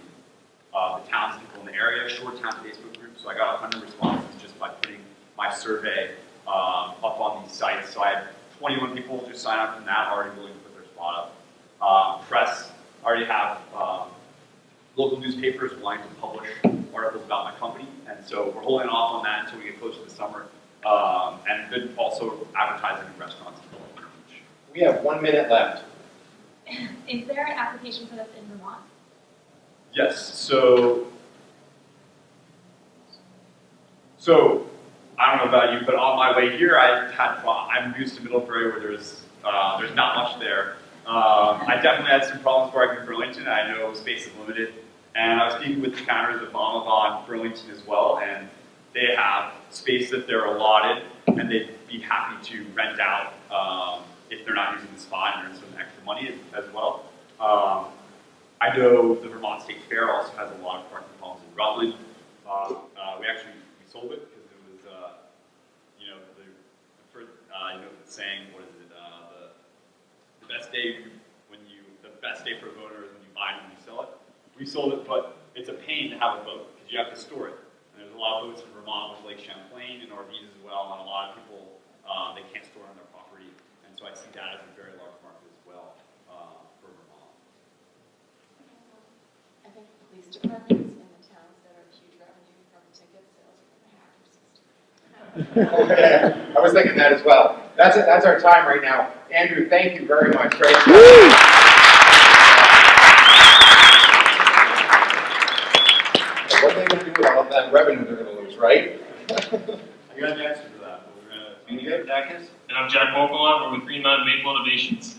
the townspeople in the area, short town Facebook groups. So I got 100 responses just by putting my survey up on these sites. So I had 21 people just sign up from that, already willing to put their spot up. Press, I already have local newspapers wanting to publish articles about my company, and so we're holding off on that until we get closer to the summer. And then also advertising in restaurants and Belmar Beach. We have 1 minute left. Is there an application for this in Vermont? Yes, so I don't know about you, but on my way here, I'm used to Middlebury where there's not much there. I definitely had some problems parking in Burlington. I know space is limited. And I was speaking with the counters of Amazon Burlington as well, and they have space that they're allotted, and they'd be happy to rent out if they're not using the spot and earn some extra money as well. I know the Vermont State Fair also has a lot of parking problems in Rutland. We sold it because it was, the saying, what is it? The best day for a boater is when you buy it and you sell it. We sold it, but it's a pain to have a boat because you have to store it. And there's a lot of boats in Vermont with Lake Champlain and RVs as well, and a lot of people, they can't store on their property. And so I see that as a very large market as well for Vermont. I think the police departments in the towns that are huge revenue from ticket sales are going to hack your system. I was thinking that as well. That's it. That's our time right now. Andrew, thank you very much. Great. What are they going to do with all of that revenue they're going to lose, right? I got an answer to that. We're going to I'm Jack Dacus. And I'm Jack Volkolon. We're with Green Mountain Maple Innovations.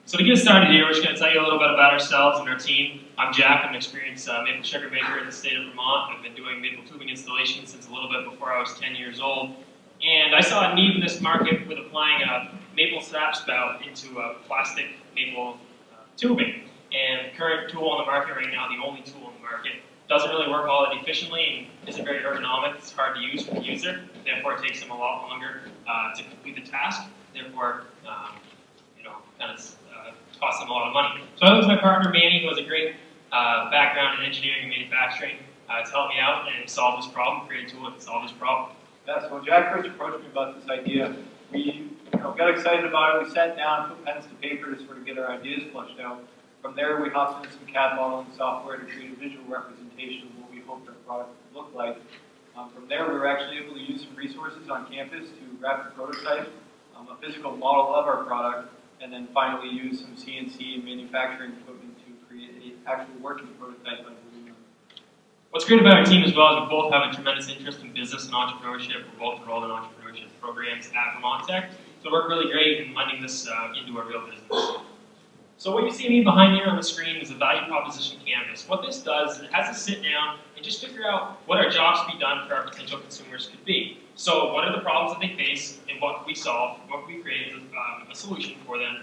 So to get started here, we're just going to tell you a little bit about ourselves and our team. I'm Jack. I'm an experienced maple sugar maker in the state of Vermont. I've been doing maple tubing installations since a little bit before I was 10 years old. And I saw a need in this market with applying a maple sap spout into a plastic maple tubing. And the current tool on the market right now, the only tool on the market, doesn't really work all that efficiently and isn't very ergonomic. It's hard to use for the user. Therefore, it takes them a lot longer to complete the task. Therefore, kind of costs them a lot of money. So I looked at my partner Manny, who has a great background in engineering and manufacturing, to help me out and solve this problem, create a tool that can solve this problem. Yeah, so when Jack first approached me about this idea, we got excited about it. We sat down, put pens to paper to sort of get our ideas flushed out. From there, we hopped into some CAD modeling software to create a visual representation of what we hoped our product would look like. From there, we were actually able to use some resources on campus to rapid prototype a physical model of our product, and then finally use some CNC and manufacturing equipment to create an actual working prototype of aluminum. What's great about our team as well is we both have a tremendous interest in business and entrepreneurship. We're both enrolled in entrepreneurship programs at Vermont Tech, so it worked really great in blending this into a real business. So what you see me behind here on the screen is a value proposition canvas. What this does is it has us sit down and just figure out what our jobs to be done for our potential consumers could be. So what are the problems that they face and what can we solve, what can we create a solution for them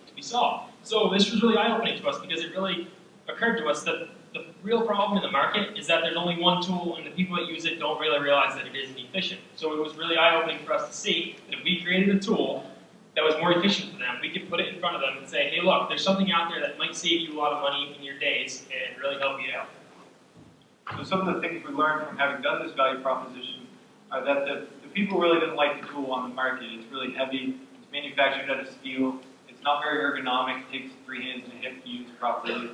to be solved. So this was really eye-opening to us because it really occurred to us that the real problem in the market is that there's only one tool and the people that use it don't really realize that it isn't efficient. So it was really eye-opening for us to see that if we created a tool that was more efficient for them, we could put it in front of them and say, hey look, there's something out there that might save you a lot of money in your days and really help you out. So some of the things we learned from having done this value proposition are that the people really didn't like the tool on the market. It's really heavy, it's manufactured out of steel, it's not very ergonomic, it takes 3 hands and a hip to use properly.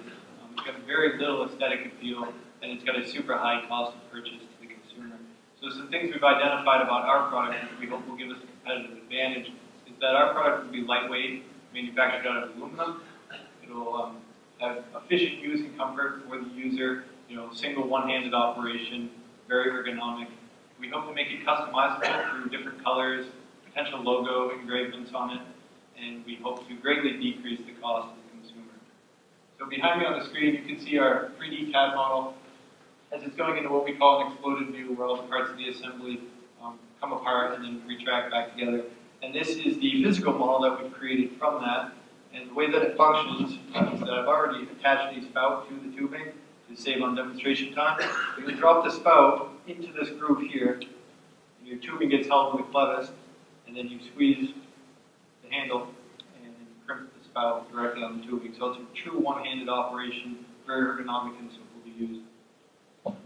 It's got very little aesthetic appeal, and it's got a super high cost of purchase to the consumer. So some things we've identified about our product that we hope will give us a competitive advantage is that our product will be lightweight, manufactured out of aluminum. It'll have efficient use and comfort for the user, single one-handed operation, very ergonomic. We hope to make it customizable through different colors, potential logo engravements on it, and we hope to greatly decrease the cost to the consumer. So behind me on the screen, you can see our 3D CAD model as it's going into what we call an exploded view, where all the parts of the assembly come apart and then retract back together. And this is the physical model that we've created from that. And the way that it functions is that I've already attached a spout to the tubing to save on demonstration time. You drop the spout into this groove here, and your tubing gets held with the clevis, and then you squeeze the handle and crimp the spout directly on the tubing. So it's a true one-handed operation, very ergonomic and simple to use.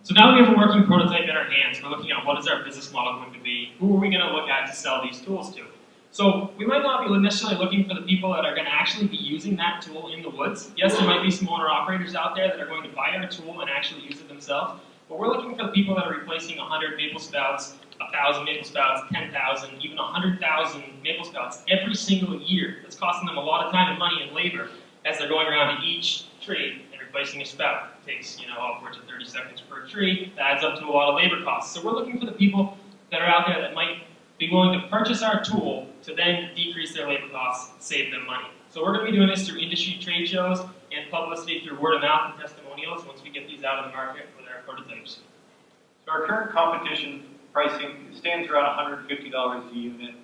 So now we have a working prototype in our hands. We're looking at what is our business model going to be, who are we going to look at to sell these tools to. So we might not be necessarily looking for the people that are going to actually be using that tool in the woods. Yes, there might be some owner-operators out there that are going to buy our tool and actually use it themselves, but we're looking for the people that are replacing 100 maple spouts, 1,000 maple spouts, 10,000, even 100,000 maple spouts every single year. That's costing them a lot of time and money and labor as they're going around to each tree and replacing a spout. It takes, upwards of 30 seconds per tree. That adds up to a lot of labor costs. So we're looking for the people that are out there that might be willing to purchase our tool to then decrease their labor costs, save them money. So we're going to be doing this through industry trade shows and publicity through word of mouth and testimonials once we get these out in the market with our prototypes. So our current competition pricing stands around $150 a unit.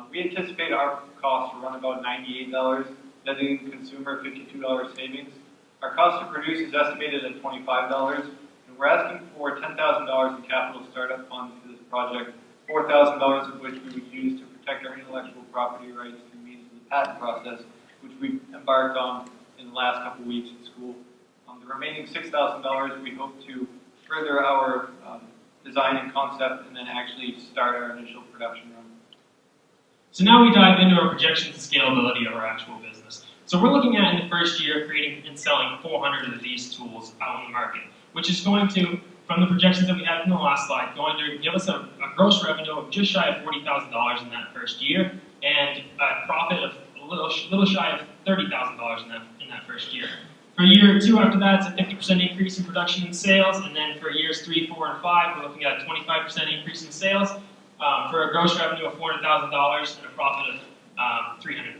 We anticipate our cost to run about $98, netting the consumer $52 savings. Our cost to produce is estimated at $25, and we're asking for $10,000 in capital startup funds for this project, $4,000 of which we would use to protect our intellectual property rights through means of the patent process, which we've embarked on in the last couple of weeks at school. The remaining $6,000 we hope to further our design and concept and then actually start our initial production run. So now we dive into our projections and scalability of our actual business. So we're looking at in the first year creating and selling 400 of these tools out on the market, which is going to, from the projections that we had in the last slide, going to give us a gross revenue of just shy of $40,000 in that first year, and a profit of a little shy of $30,000 in that first year. For year 2 after that, it's a 50% increase in production and sales, and then for years 3, 4, and 5, we're looking at a 25% increase in sales, for a gross revenue of $400,000 and a profit of $300,000.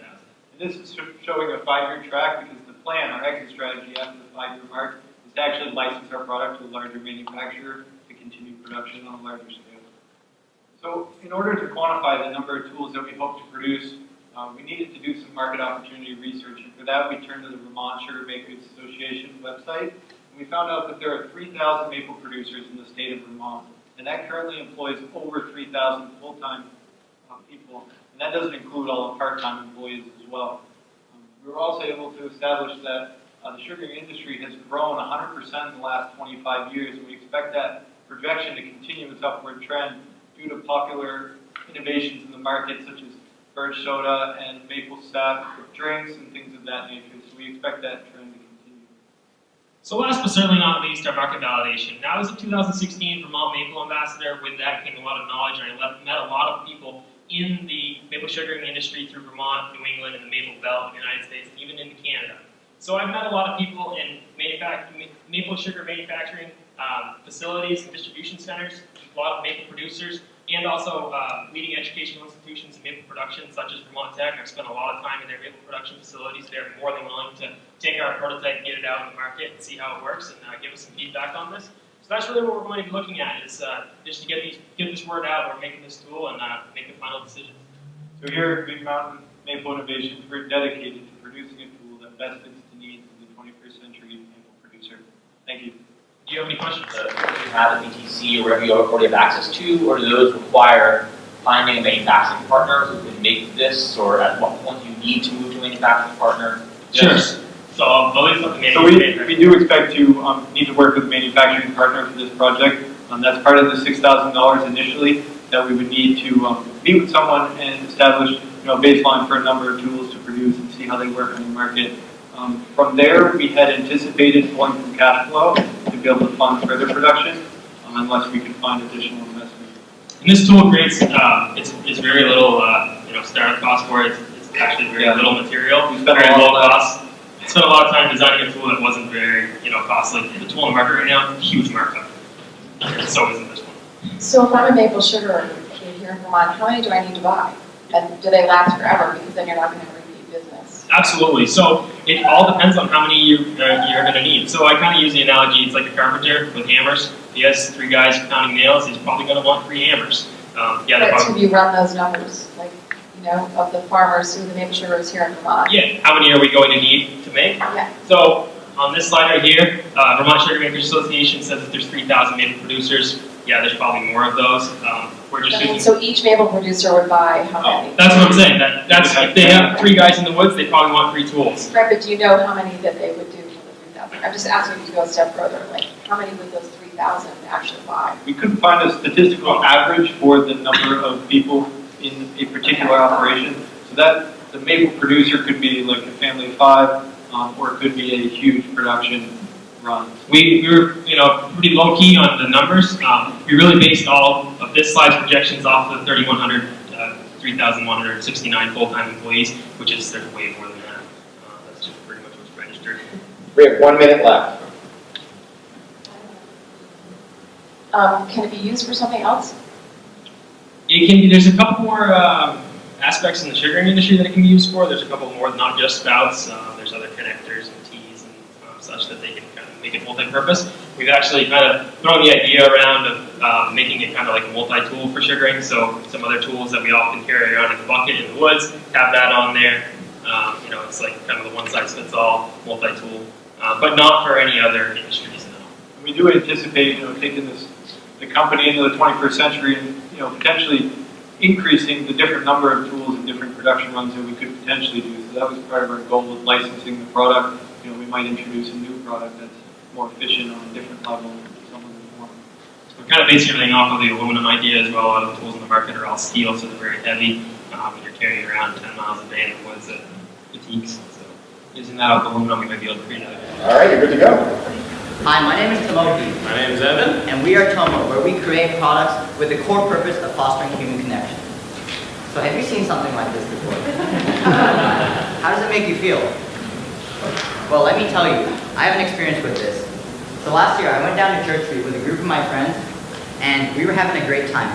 And this is showing a 5-year track because the plan, our exit strategy after the 5-year mark, is to actually license our product to a larger manufacturer to continue production on a larger scale. So in order to quantify the number of tools that we hope to produce, we needed to do some market opportunity research. And for that, we turned to the Vermont Sugar Makers Association website. And we found out that there are 3,000 maple producers in the state of Vermont. And that currently employs over 3,000 full-time people. And that doesn't include all the part-time employees as well. We were also able to establish that the sugar industry has grown 100% in the last 25 years. And we expect that projection to continue its upward trend due to popular innovations in the market, such as birch soda and maple sap drinks and things of that nature. So we expect that trend to continue. So last but certainly not least, our market validation. Now, I was a 2016 Vermont Maple Ambassador. With that came a lot of knowledge, and I met a lot of people in the maple sugaring industry through Vermont, New England, and the Maple Belt of the United States, and even into Canada. So I've met a lot of people in maple sugar manufacturing facilities and distribution centers, a lot of maple producers, and also leading educational institutions in maple production, such as Vermont Tech. I've spent a lot of time in their maple production facilities. They're more than willing to take our prototype, get it out in the market, and see how it works, and give us some feedback on this. So that's really what we're going to be looking at, is just to get this word out. We're making this tool and make the final decision. So here at Green Mountain Maple Innovations, we're dedicated to producing a tool that best fits the needs of the 21st century maple producer. Thank you. Do you have any questions? Do you have a BTC or whatever you already have access to, or do those require finding a manufacturing partner who can make this, or at what point do you need to move to a manufacturing partner? Sure. So I'll leave something. So we do expect to need to work with a manufacturing partner for this project. That's part of the $6,000 initially that we would need to meet with someone and establish a baseline for a number of tools to produce and see how they work on the market. From there, we had anticipated pulling from cash flow to be able to fund further production, unless we could find additional investment. And this tool creates it's very little startup cost for it. It's actually very little material. We spent very low cost. I spent a lot of time designing a tool that wasn't very costly. The tool on the market right now, huge markup. So isn't this one. So if I'm a maple sugar here in Vermont, how many do I need to buy? And do they last forever? Because then you're not going to have repeat business. Absolutely. So it all depends on how many you're going to need. So I kind of use the analogy, it's like a carpenter with hammers. He has 3 guys pounding nails, he's probably going to want 3 hammers. But have you run those numbers, like, of the farmers who the maple sugars here in Vermont? Yeah, how many are we going to need to make? Yeah. So on this slide right here, Vermont Sugar Makers Association says that there's 3,000 maple producers. Yeah, there's probably more of those. We're just using. So each maple producer would buy how many? That's what I'm saying. That's if they have 3 guys in the woods, they probably want 3 tools. Right, but do you know how many that they would do for the 3,000? I'm just asking you to go a step further. Like, how many would those 3,000 actually buy? We couldn't find a statistical average for the number of people in a particular operation. So that the maple producer could be like a family of 5, or it could be a huge production run. We were pretty low key on the numbers. We really based all of this slide's projections off the 3,169 full-time employees, which is there's way more than that. That's just pretty much what's registered. We have 1 minute left. Can it be used for something else? It can be. There's a couple more aspects in the sugaring industry that it can be used for. There's a couple more, not just spouts. There's other connectors and teas and such that they can kind of make it multi-purpose. We've actually kind of thrown the idea around of making it kind of like a multi-tool for sugaring. So some other tools that we often carry around in the bucket in the woods, have that on there. It's like kind of the one-size-fits-all multi-tool, but not for any other industries. No. We do anticipate, taking the company into the 21st century and potentially increasing the different number of tools and different production runs that we could potentially do. So that was part of our goal of licensing the product. We might introduce a new product that's more efficient on a different level. We're kind of basing everything off of the aluminum idea as well. A lot of the tools in the market are all steel, so they're very heavy. You're carrying around 10 miles a day in the woods at fatigues. So using that with aluminum, we might be able to create it. All right, you're good to go. Hi, my name is Timothy. My name is Evan. And we are Tomo, where we create products with the core purpose of fostering human connection. So have you seen something like this before? How does it make you feel? Well, let me tell you, I have an experience with this. So last year, I went down to Church Street with a group of my friends, and we were having a great time.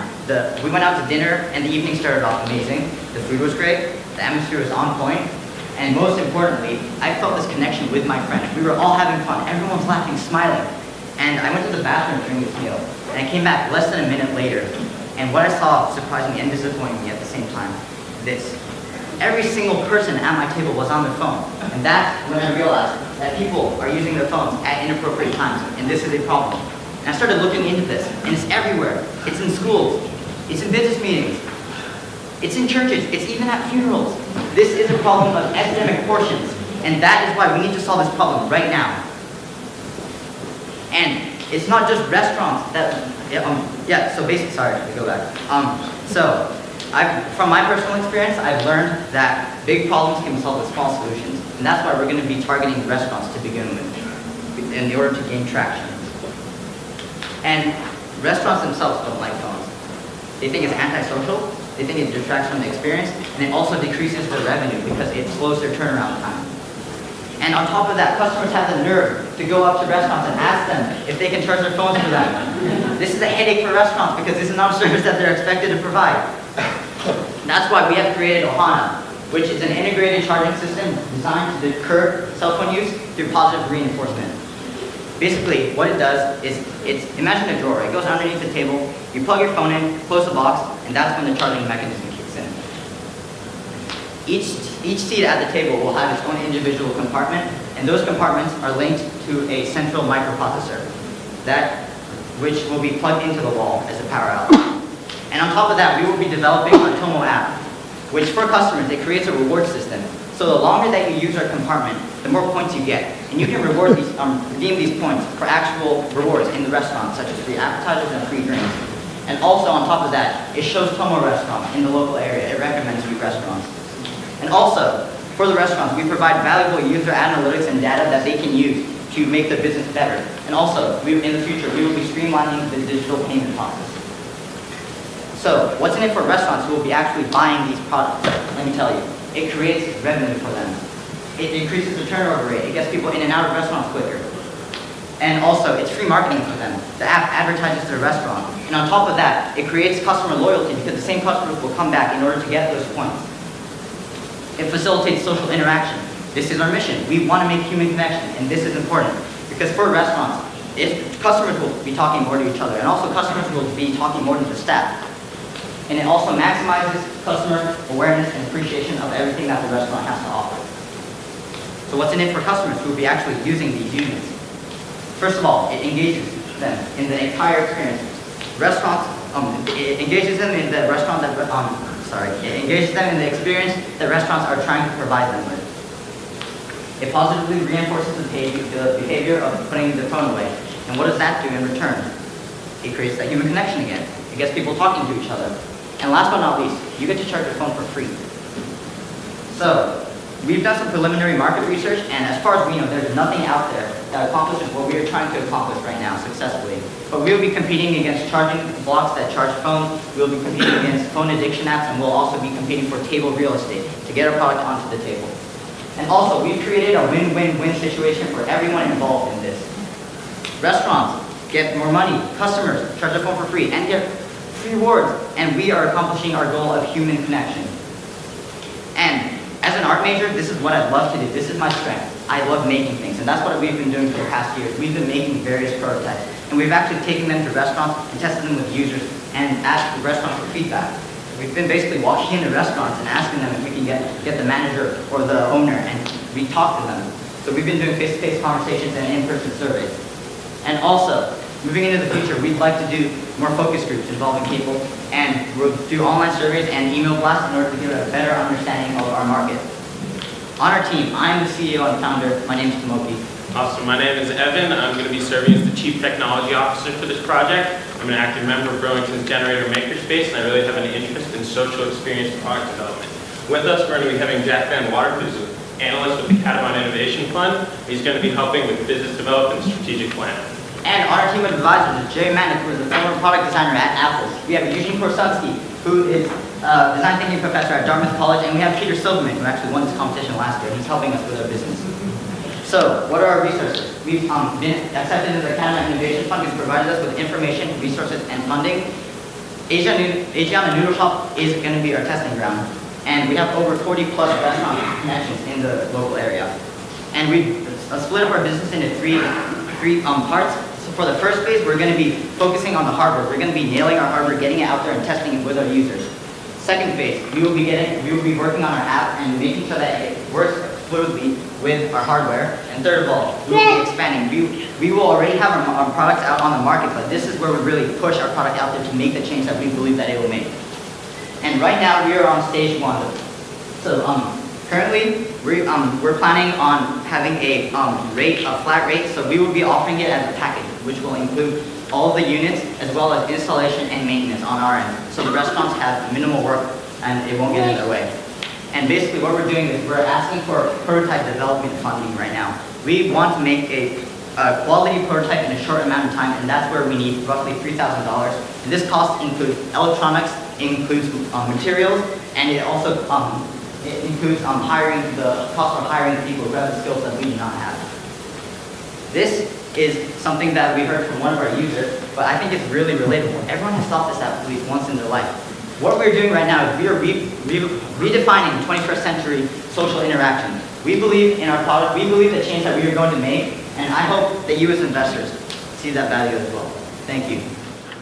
We went out to dinner, and the evening started off amazing. The food was great, the atmosphere was on point, and most importantly, I felt this connection with my friends. We were all having fun. Everyone was laughing, smiling. And I went to the bathroom during this meal, and I came back less than a minute later. And what I saw surprised me and disappointed me at the same time. This. Every single person at my table was on their phone. And that's when I realized that people are using their phones at inappropriate times, and this is a problem. And I started looking into this, and it's everywhere. It's in schools, it's in business meetings, it's in churches, it's even at funerals. This is a problem of epidemic proportions, and that is why we need to solve this problem right now. And it's not just restaurants that, so basically, sorry, to go back. From my personal experience, I've learned that big problems can be solved with small solutions, and that's why we're going to be targeting restaurants to begin with, in order to gain traction. And restaurants themselves don't like phones. They think it's antisocial, they think it detracts from the experience, and it also decreases their revenue because it slows their turnaround time. And on top of that, customers have the nerve to go up to restaurants and ask them if they can charge their phones for them. This is a headache for restaurants because this is not a service that they're expected to provide. That's why we have created Ohana, which is an integrated charging system designed to curb cell phone use through positive reinforcement. Basically, what it does is, imagine a drawer. It goes underneath the table, you plug your phone in, close the box, and that's when the charging mechanism kicks in. Each seat at the table will have its own individual compartment, and those compartments are linked to a central microprocessor, which will be plugged into the wall as a power outlet. And on top of that, we will be developing our Tomo app, which for customers, it creates a reward system. So the longer that you use our compartment, the more points you get. And you can redeem these points for actual rewards in the restaurant, such as free appetizers and free drinks. And also on top of that, it shows Tomo restaurants in the local area. It recommends you restaurants. And also, for the restaurants, we provide valuable user analytics and data that they can use to make the business better. And also, in the future, we will be streamlining the digital payment process. So, what's in it for restaurants who will be actually buying these products? Let me tell you, it creates revenue for them. It increases the turnover rate. It gets people in and out of restaurants quicker. And also, it's free marketing for them. The app advertises their restaurant. And on top of that, it creates customer loyalty because the same customers will come back in order to get those points. It facilitates social interaction. This is our mission. We want to make human connection, and this is important. Because for restaurants, customers will be talking more to each other, and also customers will be talking more to the staff. And it also maximizes customer awareness and appreciation of everything that the restaurant has to offer. So what's in it for customers who will be actually using these units? First of all, it engages them in the entire experience. It engages them in the restaurant it engages them in the experience that restaurants are trying to provide them with. It positively reinforces the behavior of putting the phone away. And what does that do in return? It creates that human connection again. It gets people talking to each other. And last but not least, you get to charge your phone for free. So, we've done some preliminary market research, and as far as we know, there's nothing out there that accomplishes what we are trying to accomplish right now successfully. But we'll be competing against charging blocks that charge phones, we'll be competing against phone addiction apps, and we'll also be competing for table real estate to get our product onto the table. And also, we've created a win-win-win situation for everyone involved in this. Restaurants get more money, customers charge their phone for free, and get free rewards, and we are accomplishing our goal of human connection. And as an art major, this is what I love to do. This is my strength. I love making things, and that's what we've been doing for the past years. We've been making various prototypes, and we've actually taken them to restaurants and tested them with users and asked the restaurants for feedback. We've been basically walking into restaurants and asking them if we can get the manager or the owner, and we talk to them. So we've been doing face-to-face conversations and in-person surveys. And also, moving into the future, we'd like to do more focus groups involving people, and we'll do online surveys and email blasts in order to get a better understanding of our market. On our team, I'm the CEO and founder. My name is Tomoki. Awesome. My name is Evan. I'm going to be serving as the Chief Technology Officer for this project. I'm an active member of Burlington's Generator Makerspace, and I really have an interest in social experience product development. With us, we're going to be having Jack Van Water, who's an analyst with the Catamount Innovation Fund. He's going to be helping with business development and strategic planning. And on our team of advisors is Jerry Manick, who is a former product designer at Apple. We have Eugene Korsunsky, who is a design thinking professor at Dartmouth College, and we have Peter Silverman, who actually won this competition last year. He's helping us with our business. So, what are our resources? We've been accepted into the Catamount Innovation Fund, which provided us with information, resources, and funding. Asiana Noodle Shop is going to be our testing ground, and we have over 40 plus restaurant connections in the local area. And we split up our business into three parts. So for the first phase, we're going to be focusing on the hardware. We're going to be nailing our hardware, getting it out there and testing it with our users. Second phase, we will be working on our app and making sure that it works fluidly with our hardware. And third of all, we will be expanding. We will already have our products out on the market, but this is where we really push our product out there to make the change that we believe that it will make. And right now we are on stage 1. So currently we're planning on having a flat rate. So we will be offering it as a package, which will include all of the units as well as installation and maintenance on our end. So the restaurants have minimal work and it won't get in their way. And basically what we're doing is we're asking for prototype development funding right now. We want to make a quality prototype in a short amount of time, and that's where we need roughly $3,000. And this cost includes electronics, it includes materials, and it also includes hiring the cost of hiring people who have the skills that we do not have. This is something that we heard from one of our users, but I think it's really relatable. Everyone has thought this out at least once in their life. What we're doing right now is we are redefining 21st century social interaction. We believe in our product, we believe the change that we are going to make, and I hope that you as investors see that value as well. Thank you.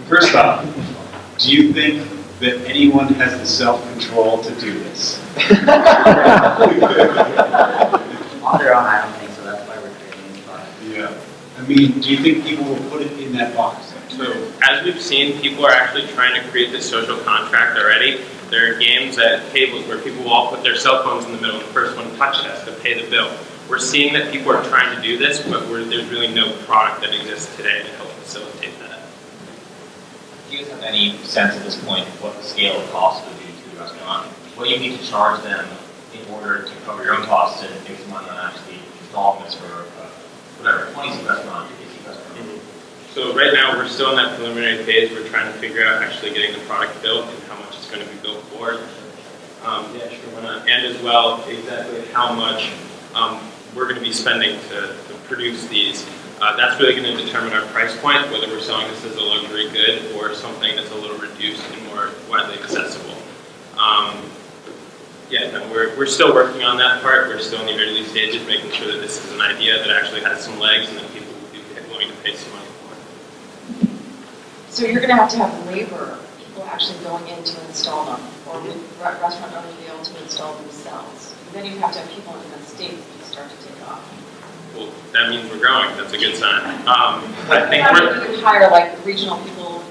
First off, do you think that anyone has the self-control to do this? On their own, I don't think so. That's why we're creating this product. Yeah. I mean, do you think people will put it in that box? So as we've seen, people are actually trying to create this social contract already. There are games at tables where people will all put their cell phones in the middle and the first one touched has to pay the bill. We're seeing that people are trying to do this, but there's really no product that exists today to help facilitate that. Do you guys have any sense at this point of what the scale of cost would be to the restaurant? What you need to charge them in order to cover your own costs and make some money on actually installing this for whatever, 20-seat restaurant, 50-seat restaurant? So right now we're still in that preliminary phase. We're trying to figure out actually getting the product built and how much it's going to be built for. And as well, exactly how much we're going to be spending to produce these. That's really going to determine our price point, whether we're selling this as a luxury good or something that's a little reduced and more widely accessible. We're still working on that part. We're still in the early stages, making sure that this is an idea that actually has some legs and that people will be willing to pay some money for. So you're going to have labor, people actually going in to install them, or would restaurant owners be able to install themselves? Then you have to have people in the States to start to take off. Well, that means we're growing. That's a good sign. I think you could hire like regional people.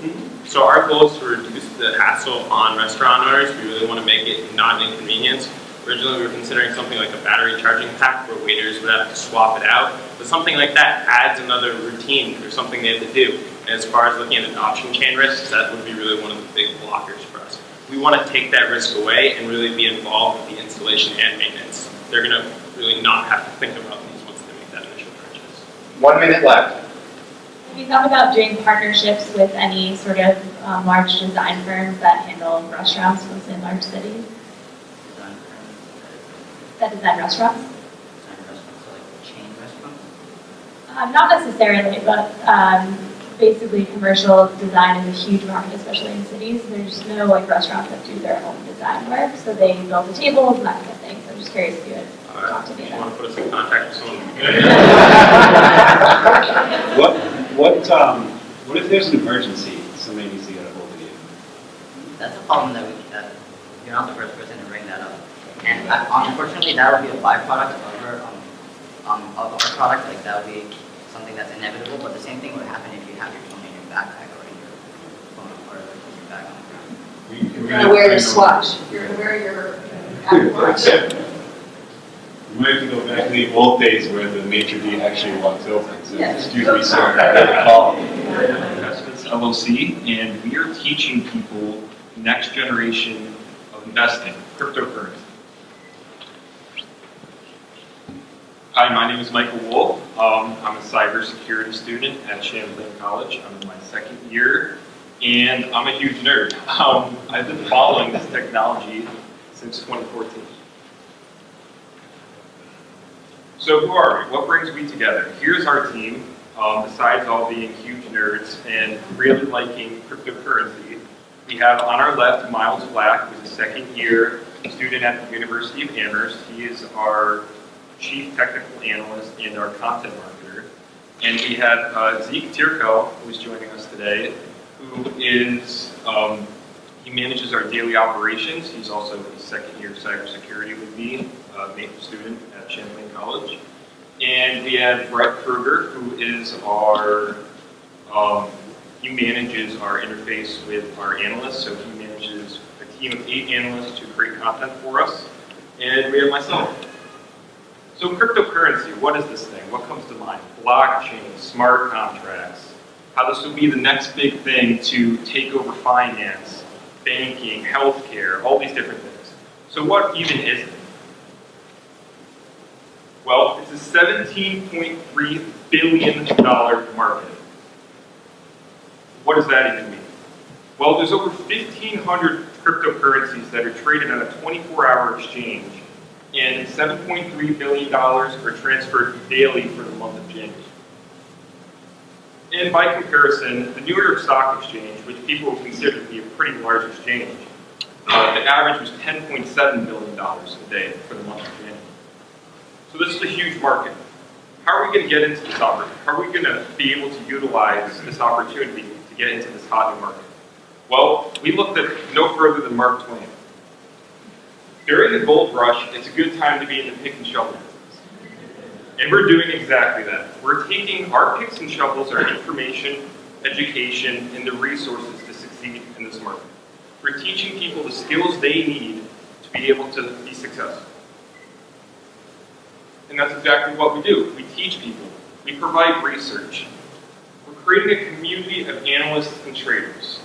So our goal is to reduce the hassle on restaurant owners. We really want to make it not an inconvenience. Originally, we were considering something like a battery charging pack where waiters would have to swap it out. But something like that adds another routine for something they have to do. And as far as looking at adoption chain risks, that would be really one of the big blockers for us. We want to take that risk away and really be involved with the installation and maintenance. They're going to really not have to think about these once they make that initial purchase. 1 minute left. Have you thought about doing partnerships with any sort of large design firms that handle restaurants, mostly in large cities? That design restaurants? Chain restaurants? Not necessarily, but basically commercial design is a huge market, especially in cities. There's no like restaurants that do their own design work, so they build the tables and that kind of thing. So I'm just curious if you would talk to me You about want to put us in contact with someone? What if there's an emergency? Somebody needs to get a hold of you. That's a problem that you're not the first person to bring that up. And unfortunately, that will be a byproduct of our product. Like that would be something that's inevitable. But the same thing would happen if you have your phone in your backpack or in your phone or your bag on the ground. You're going to wear your swatch. You're going to wear your Apple Watch. You might have to go back to the old days where the maitre d' actually walked over and said, Yes. "Excuse me, sir, I got a call." Investments LLC, and we are teaching people the next generation of investing, cryptocurrency. Hi, my name is Michael Wolf. I'm a cybersecurity student at Champlain College. I'm in my second year, and I'm a huge nerd. I've been following this technology since 2014. So who are we? What brings we together? Here's our team. Besides all being huge nerds and really liking cryptocurrency, We have on our left Miles Black, who's a second-year student at the University of Amherst. He is our Chief Technical Analyst and our Content Marketer. And we have Zeke Tierko, who is joining us today, who is, he manages our daily operations. He's also a second-year cybersecurity with me, Maple student at Champlain College. And we have Brett Kruger, who is our, he manages our interface with our analysts. So he manages a team of 8 analysts to create content for us. And we have myself. So cryptocurrency, what is this thing? What comes to mind? Blockchain, smart contracts, how this will be the next big thing to take over finance, banking, healthcare, all these different things. So what even is it? Well, it's a $17.3 billion market. What does that even mean? Well, there's over 1,500 cryptocurrencies that are traded on a 24-hour exchange, and $7.3 billion are transferred daily for the month of January. And by comparison, the New York Stock Exchange, which people would consider to be a pretty large exchange, the average was $10.7 billion a day for the month of January. So this is a huge market. How are we going to get into this opportunity? How are we going to be able to utilize this opportunity to get into this hot new market? Well, we looked at no further than Mark Twain. During the gold rush, it's a good time to be in the pick and shovel business. And we're doing exactly that. We're taking our picks and shovels, our information, education, and the resources to succeed in this market. We're teaching people the skills they need to be able to be successful. And that's exactly what we do. We teach people. We provide research. We're creating a community of analysts and traders.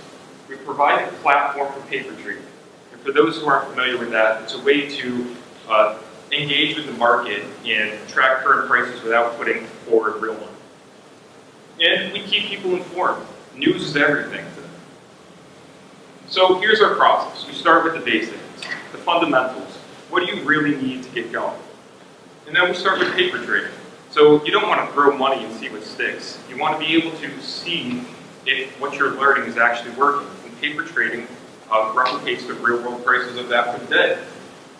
We provide a platform for paper trading. And for those who aren't familiar with that, it's a way to engage with the market and track current prices without putting forward real money. And we keep people informed. News is everything to them. So here's our process. We start with the basics, the fundamentals. What do you really need to get going? And then we start with paper trading. So you don't want to throw money and see what sticks. You want to be able to see if what you're learning is actually working. And paper trading replicates the real world prices of that for the day.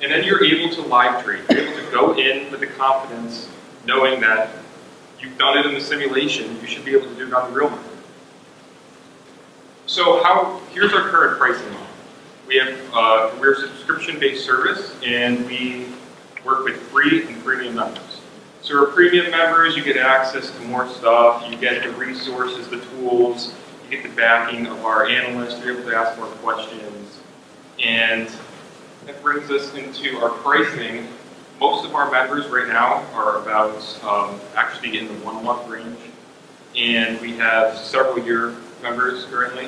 And then you're able to live trade. You're able to go in with the confidence, knowing that you've done it in the simulation, you should be able to do it on the real market. So here's our current pricing model. We're a subscription-based service, and we work with free and premium members. So our premium members, you get access to more stuff, you get the resources, the tools, you get the backing of our analysts, you're able to ask more questions, and that brings us into our pricing. Most of our members right now are about actually in the 1 month range, and we have several year members currently.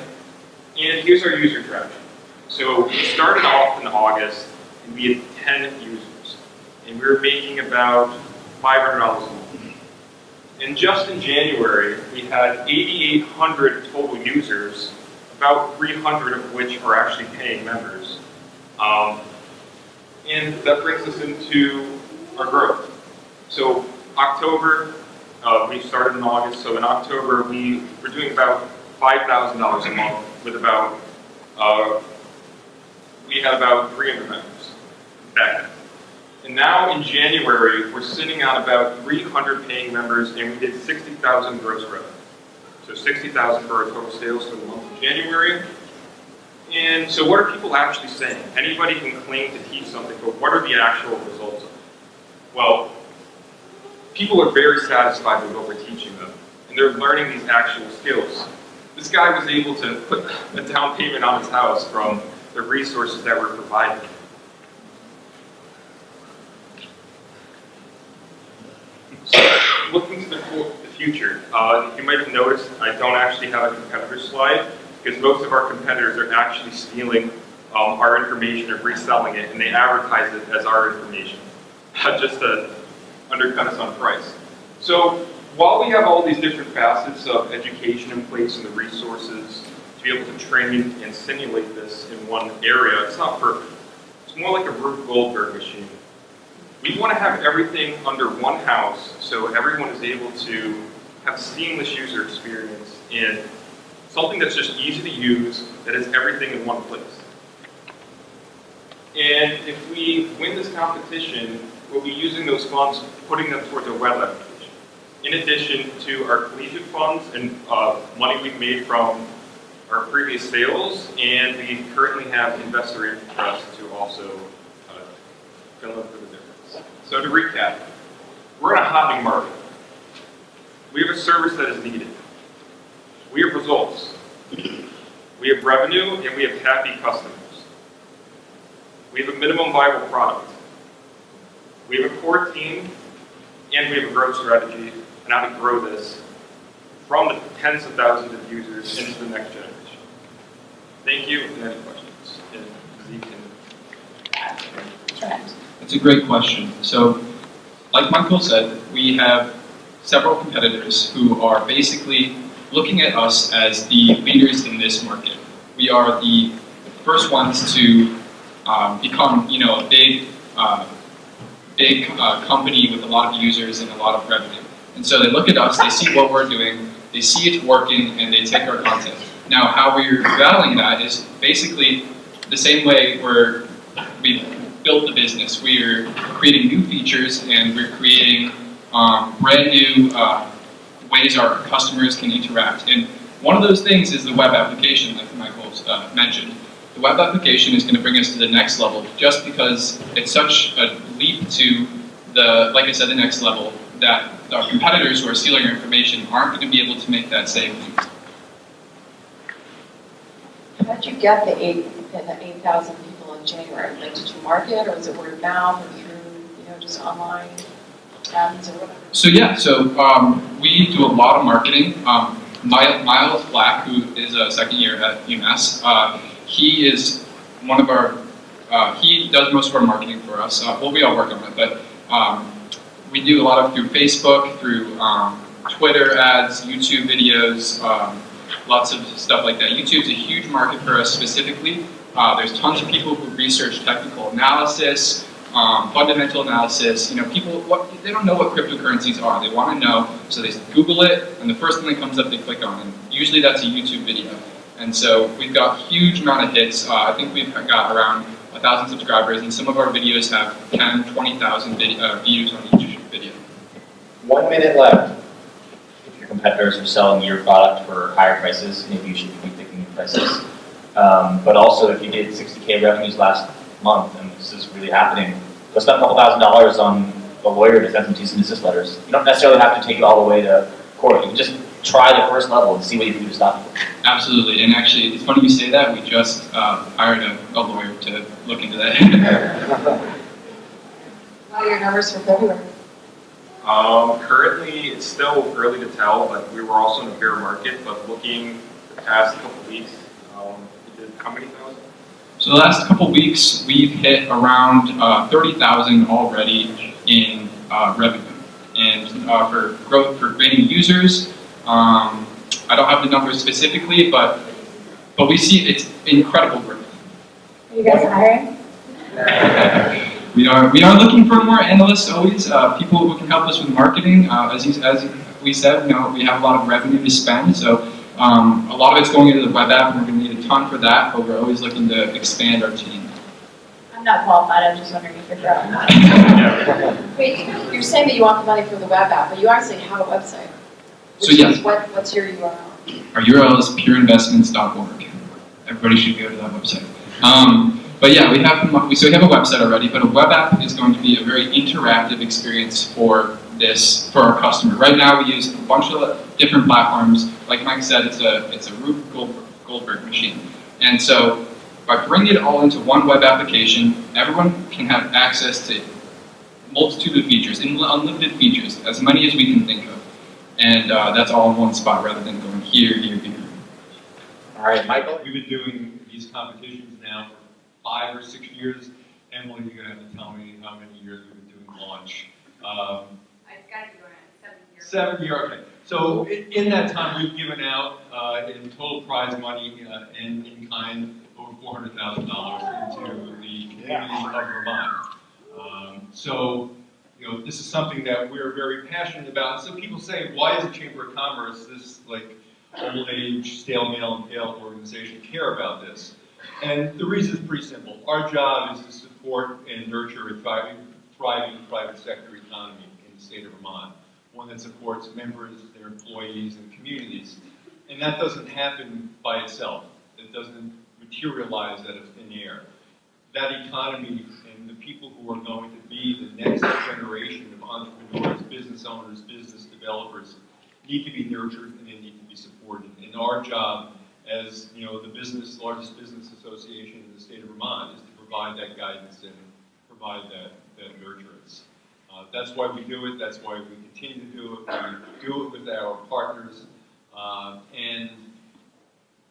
And here's our user traction. So we started off in August, and we had 10 users, and we were making about $500 a month. And just in January, we had 8,800 total users, about 300 of which are actually paying members. And that brings us into our growth. So October, we started in August, so in October we were doing about $5,000 a month with about, we had about 300 members back then. And now in January, we're sitting on about 300 paying members, and we did 60,000 gross revenue. So 60,000 for our total sales for the month of January. And so what are people actually saying? Anybody can claim to teach something, but what are the actual results of it? Well, people are very satisfied with what we're teaching them, and they're learning these actual skills. This guy was able to put a down payment on his house from the resources that we're providing. So, looking to the future, you might have noticed I don't actually have a competitor slide, because most of our competitors are actually stealing our information or reselling it, and they advertise it as our information, just to undercut us on price. So while we have all these different facets of education in place and the resources to be able to train and simulate this in one area, it's not perfect. It's more like a Rube Goldberg machine. We want to have everything under one house so everyone is able to have a seamless user experience and Something that's just easy to use, that is everything in one place. And if we win this competition, we'll be using those funds, putting them towards a web application. In addition to our collegiate funds and money we've made from our previous sales, and we currently have investor interest to also fill in for the difference. So to recap, we're in a hot new market. We have a service that is needed. We have results. We have revenue, and we have happy customers. We have a minimum viable product. We have a core team, and we have a growth strategy on how to grow this from the tens of thousands of users into the next generation. Thank you, and any questions? And Zeke can... That's a great question. So, like Michael said, we have several competitors who are basically looking at us as the leaders in this market. We are the first ones to become, a big company with a lot of users and a lot of revenue. And so they look at us, they see what we're doing, they see it's working, and they take our content. Now, how we're battling that is basically the same way we built the business. We're creating new features, and we're creating brand new ways our customers can interact. And one of those things is the web application, like Michael mentioned. The web application is going to bring us to the next level, just because it's such a leap to like I said, the next level, that our competitors who are stealing our information aren't going to be able to make that same leap. How did you get the 8,000 people in January? Like, did you market, or was it word of mouth, or through, just online ads or whatever? So yeah, we do a lot of marketing. Miles Black, who is a second year at UMass, he is one of our, he does most of our marketing for us. We all work on it, but we do a lot of through Facebook, through Twitter ads, YouTube videos, lots of stuff like that. YouTube's a huge market for us specifically. There's tons of people who research technical analysis, fundamental analysis. People, they don't know what cryptocurrencies are. They want to know, so they Google it, and the first thing that comes up they click on. And usually that's a YouTube video. And so we've got a huge amount of hits. I think we've got around 1,000 subscribers, and some of our videos have 10, 20,000 views on each video. 1 minute left. If your competitors are selling your product for higher prices, maybe you should be picking your prices. But also, if you did 60K revenues last month, and this is really happening, go spend a couple $1,000s on a lawyer to send some cease and desist letters. You don't necessarily have to take it all the way to court. You can just try the first level and see what you can do to stop it. Absolutely, and actually, it's funny you say that. We just hired a lawyer to look into that. What are your numbers for February? Currently, it's still early to tell, but we were also in a bear market, but looking the past couple weeks, we did how many thousand? So the last couple weeks, we've hit around 30,000 already in revenue. And for growth, for gaining users, I don't have the numbers specifically, but we see it's incredible growth. Are you guys hiring? We are looking for more analysts always, people who can help us with marketing. As we said, we have a lot of revenue to spend, so a lot of it's going into the web app, and we're going to need a ton for that, but we're always looking to expand our team. I'm not qualified, I'm just wondering if you're growing. Wait, you're saying that you want the money for the web app, but you actually have a website. So yes. What's your URL? Our URL is pureinvestments.org. Everybody should go to that website. But yeah, we have a website already, but a web app is going to be a very interactive experience for our customer. Right now we use a bunch of different platforms. Like Mike said, it's a Rube Goldberg machine. And so by bringing it all into one web application, everyone can have access to a multitude of features, unlimited features, as many as we can think of. And that's all in one spot rather than going here, here, here. All right, Michael? We've been doing these competitions now for 5 or 6 years. Emily, you're going to have to tell me how many years we've been doing Launch. I've got to go on 7 years. 7 years, okay. So in that time, we've given out in total prize money and in kind over $400,000 into the community of Vermont. So this is something that we're very passionate about. And some people say, why is the Chamber of Commerce this old age, stale male and pale organization care about this. And the reason is pretty simple. Our job is to support and nurture a thriving private sector economy in the state of Vermont, one that supports members, their employees, and communities. And that doesn't happen by itself. It doesn't materialize out of thin air. That economy and the people who are going to be the next generation of entrepreneurs, business owners, business developers need to be nurtured and they need to be supported. And our job as the largest business association in the state of Vermont is to provide that guidance and provide that nurturance. That's why we do it. That's why we continue to do it. We do it with our partners. And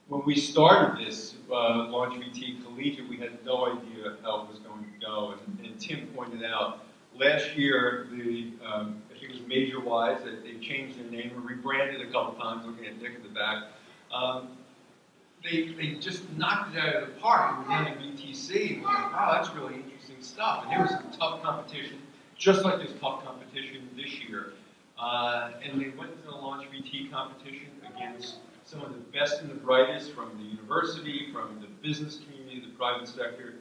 when we started this Launch Collegiate, we had no idea how it was going to go. And Tim pointed out, last year, I think it was Major Wise, that they changed their name and rebranded a couple times, looking at Nick at the back. They just knocked it out of the park. We were down at BTC, and we were like, wow, that's really interesting stuff. And there was some tough competition, just like there's tough competition this year. And they went to the Launch VT competition against some of the best and the brightest from the university, from the business community, the private sector,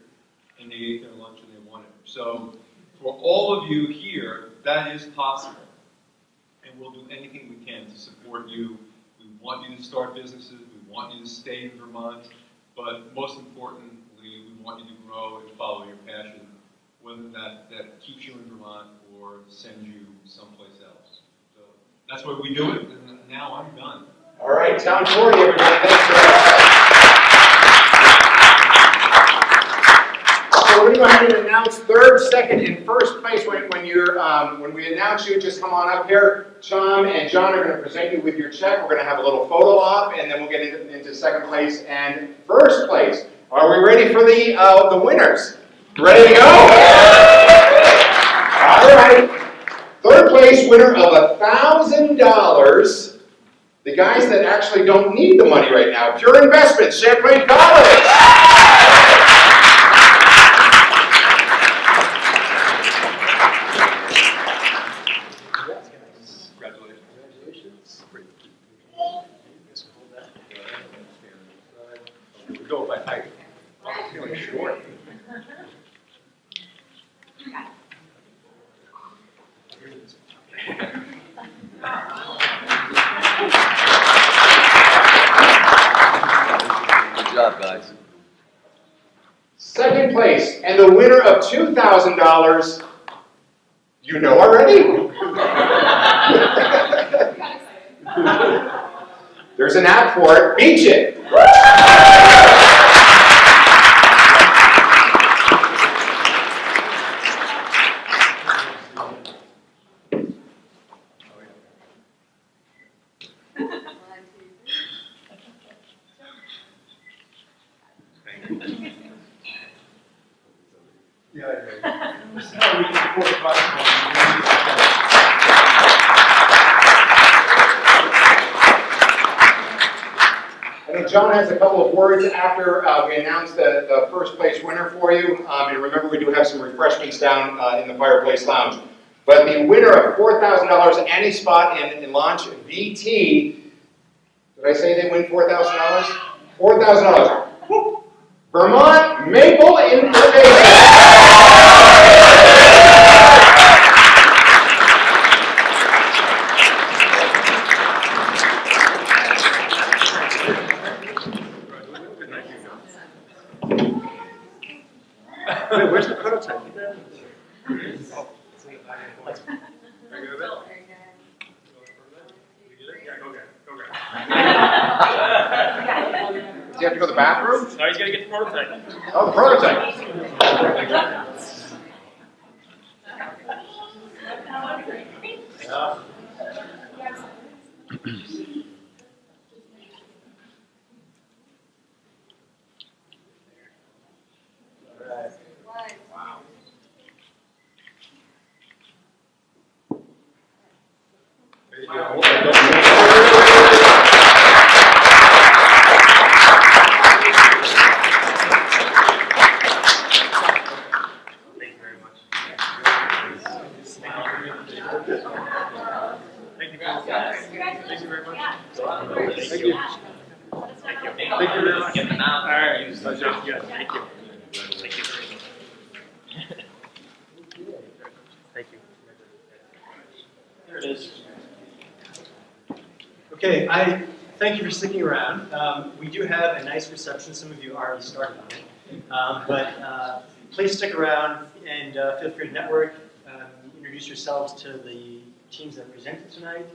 and they ate their lunch and they won it. So for all of you here, that is possible. And we'll do anything we can to support you. We want you to start businesses. We want you to stay in Vermont. But most importantly, we want you to grow and follow your passion, whether that keeps you in Vermont or sends you someplace else. So that's why we do it, and now I'm done. All right, Town 40, everybody. Thanks for that. So we're going to go ahead and announce third, second, and first place. When we announce you, just come on up here. Tom and John are going to present you with your check. We're going to have a little photo op, and then we'll get into second place and first place. Are we ready for the winners? Ready to go? All right. Third place winner of $1,000. The guys that actually don't need the money right now. Pure Investments, Champlain College. We go by height. I'm feeling short. Good job, guys. Second place, and the winner of $2,000, you know already? There's an app for it. Beach it. John has a couple of words after we announce the first place winner for you. And remember, we do have some refreshments down in the Fireplace Lounge. But the winner of $4,000, any spot in Launch VT, did I say they win $4,000? $4,000. Vermont Maple Innovation. Wait, where's the prototype? Does he have to go to the bathroom? Now he's got to get the prototype. Oh, the prototype. Thank you. Thank you very much. Thank you. Thank you. Thank you very much. Get them out. All right. Yes, thank you. Thank you. Thank you. There it is. Okay, I thank you for sticking around. We do have a nice reception. Some of you already started on it. But please stick around and feel free to network. Introduce yourselves to the teams that presented tonight.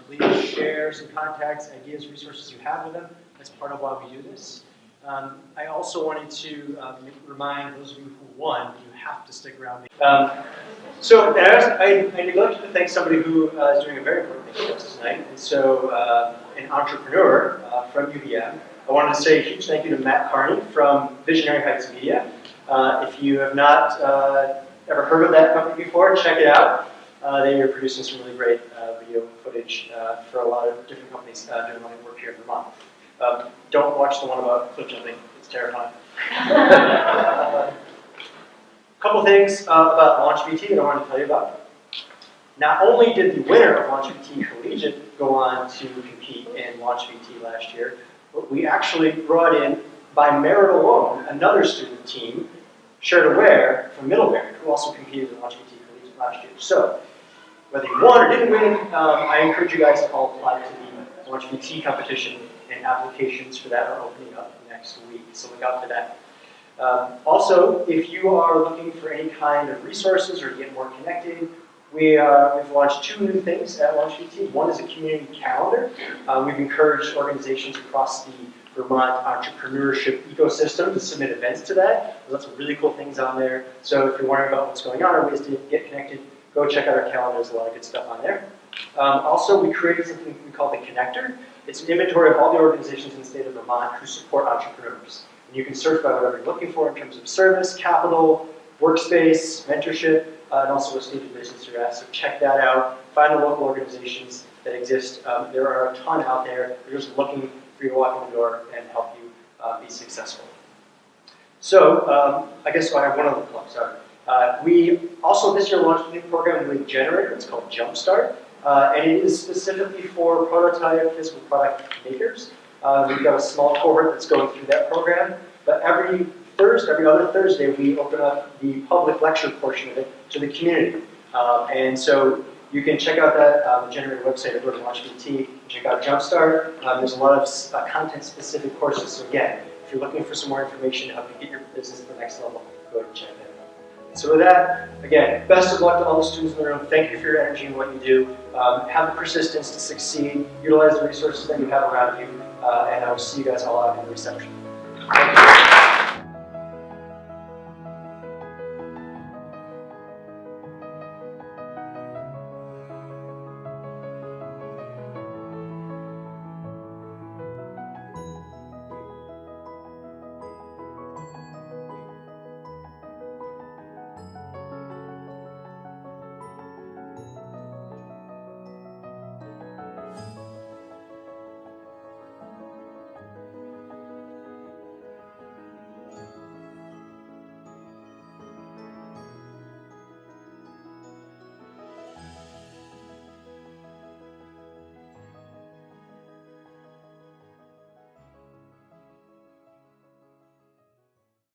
Please share some contacts, ideas, resources you have with them. That's part of why we do this. I also wanted to remind those of you who won, you have to stick around. So I neglected to thank somebody who is doing a very important thing for us tonight. And so an entrepreneur from UVM. I wanted to say a huge thank you to Matt Carney from Visionary Heights Media. If you have not ever heard of that company before, check it out. They are producing some really great video footage for a lot of different companies doing a lot of work here in Vermont. Don't watch the one about cliff jumping, it's terrifying. A couple things about Launch VT that I wanted to tell you about. Not only did the winner of Launch VT Collegiate go on to compete in Launch VT last year, but we actually brought in, by merit alone, another student team, Sherda Ware from Middlebury, who also competed in Launch VT Collegiate last year. So, whether you won or didn't win, I encourage you guys to all apply to the Launch VT competition, and applications for that are opening up next week, so look out for that. Also, if you are looking for any kind of resources or to get more connected, we've launched 2 new things at Launch VT. One is a community calendar. We've encouraged organizations across the Vermont entrepreneurship ecosystem to submit events to that. There's lots of really cool things on there. So if you're wondering about what's going on or ways to get connected, go check out our calendar. There's a lot of good stuff on there. Also, we created something we call the Connector. It's an inventory of all the organizations in the state of Vermont who support entrepreneurs. And you can search by whatever you're looking for in terms of service, capital, workspace, mentorship, and also a stated business you're at. So check that out. Find the local organizations that exist. There are a ton out there. They're just looking for you to walk in the door and help you be successful. So I guess I have one other plug, sorry. We also this year launched a new program with Generator. It's called Jumpstart. And it is specifically for prototype physical product makers. We've got a small cohort that's going through that program. But every other Thursday, we open up the public lecture portion of it to the community. And so you can check out that Generator website or go to Launch VT, check out Jumpstart. There's a lot of content-specific courses. So again, if you're looking for some more information to help you get your business to the next level, go ahead and check that out. So with that, again, best of luck to all the students in the room. Thank you for your energy and what you do. Have the persistence to succeed. Utilize the resources that you have around you. And I will see you guys all out in the reception. Thank you.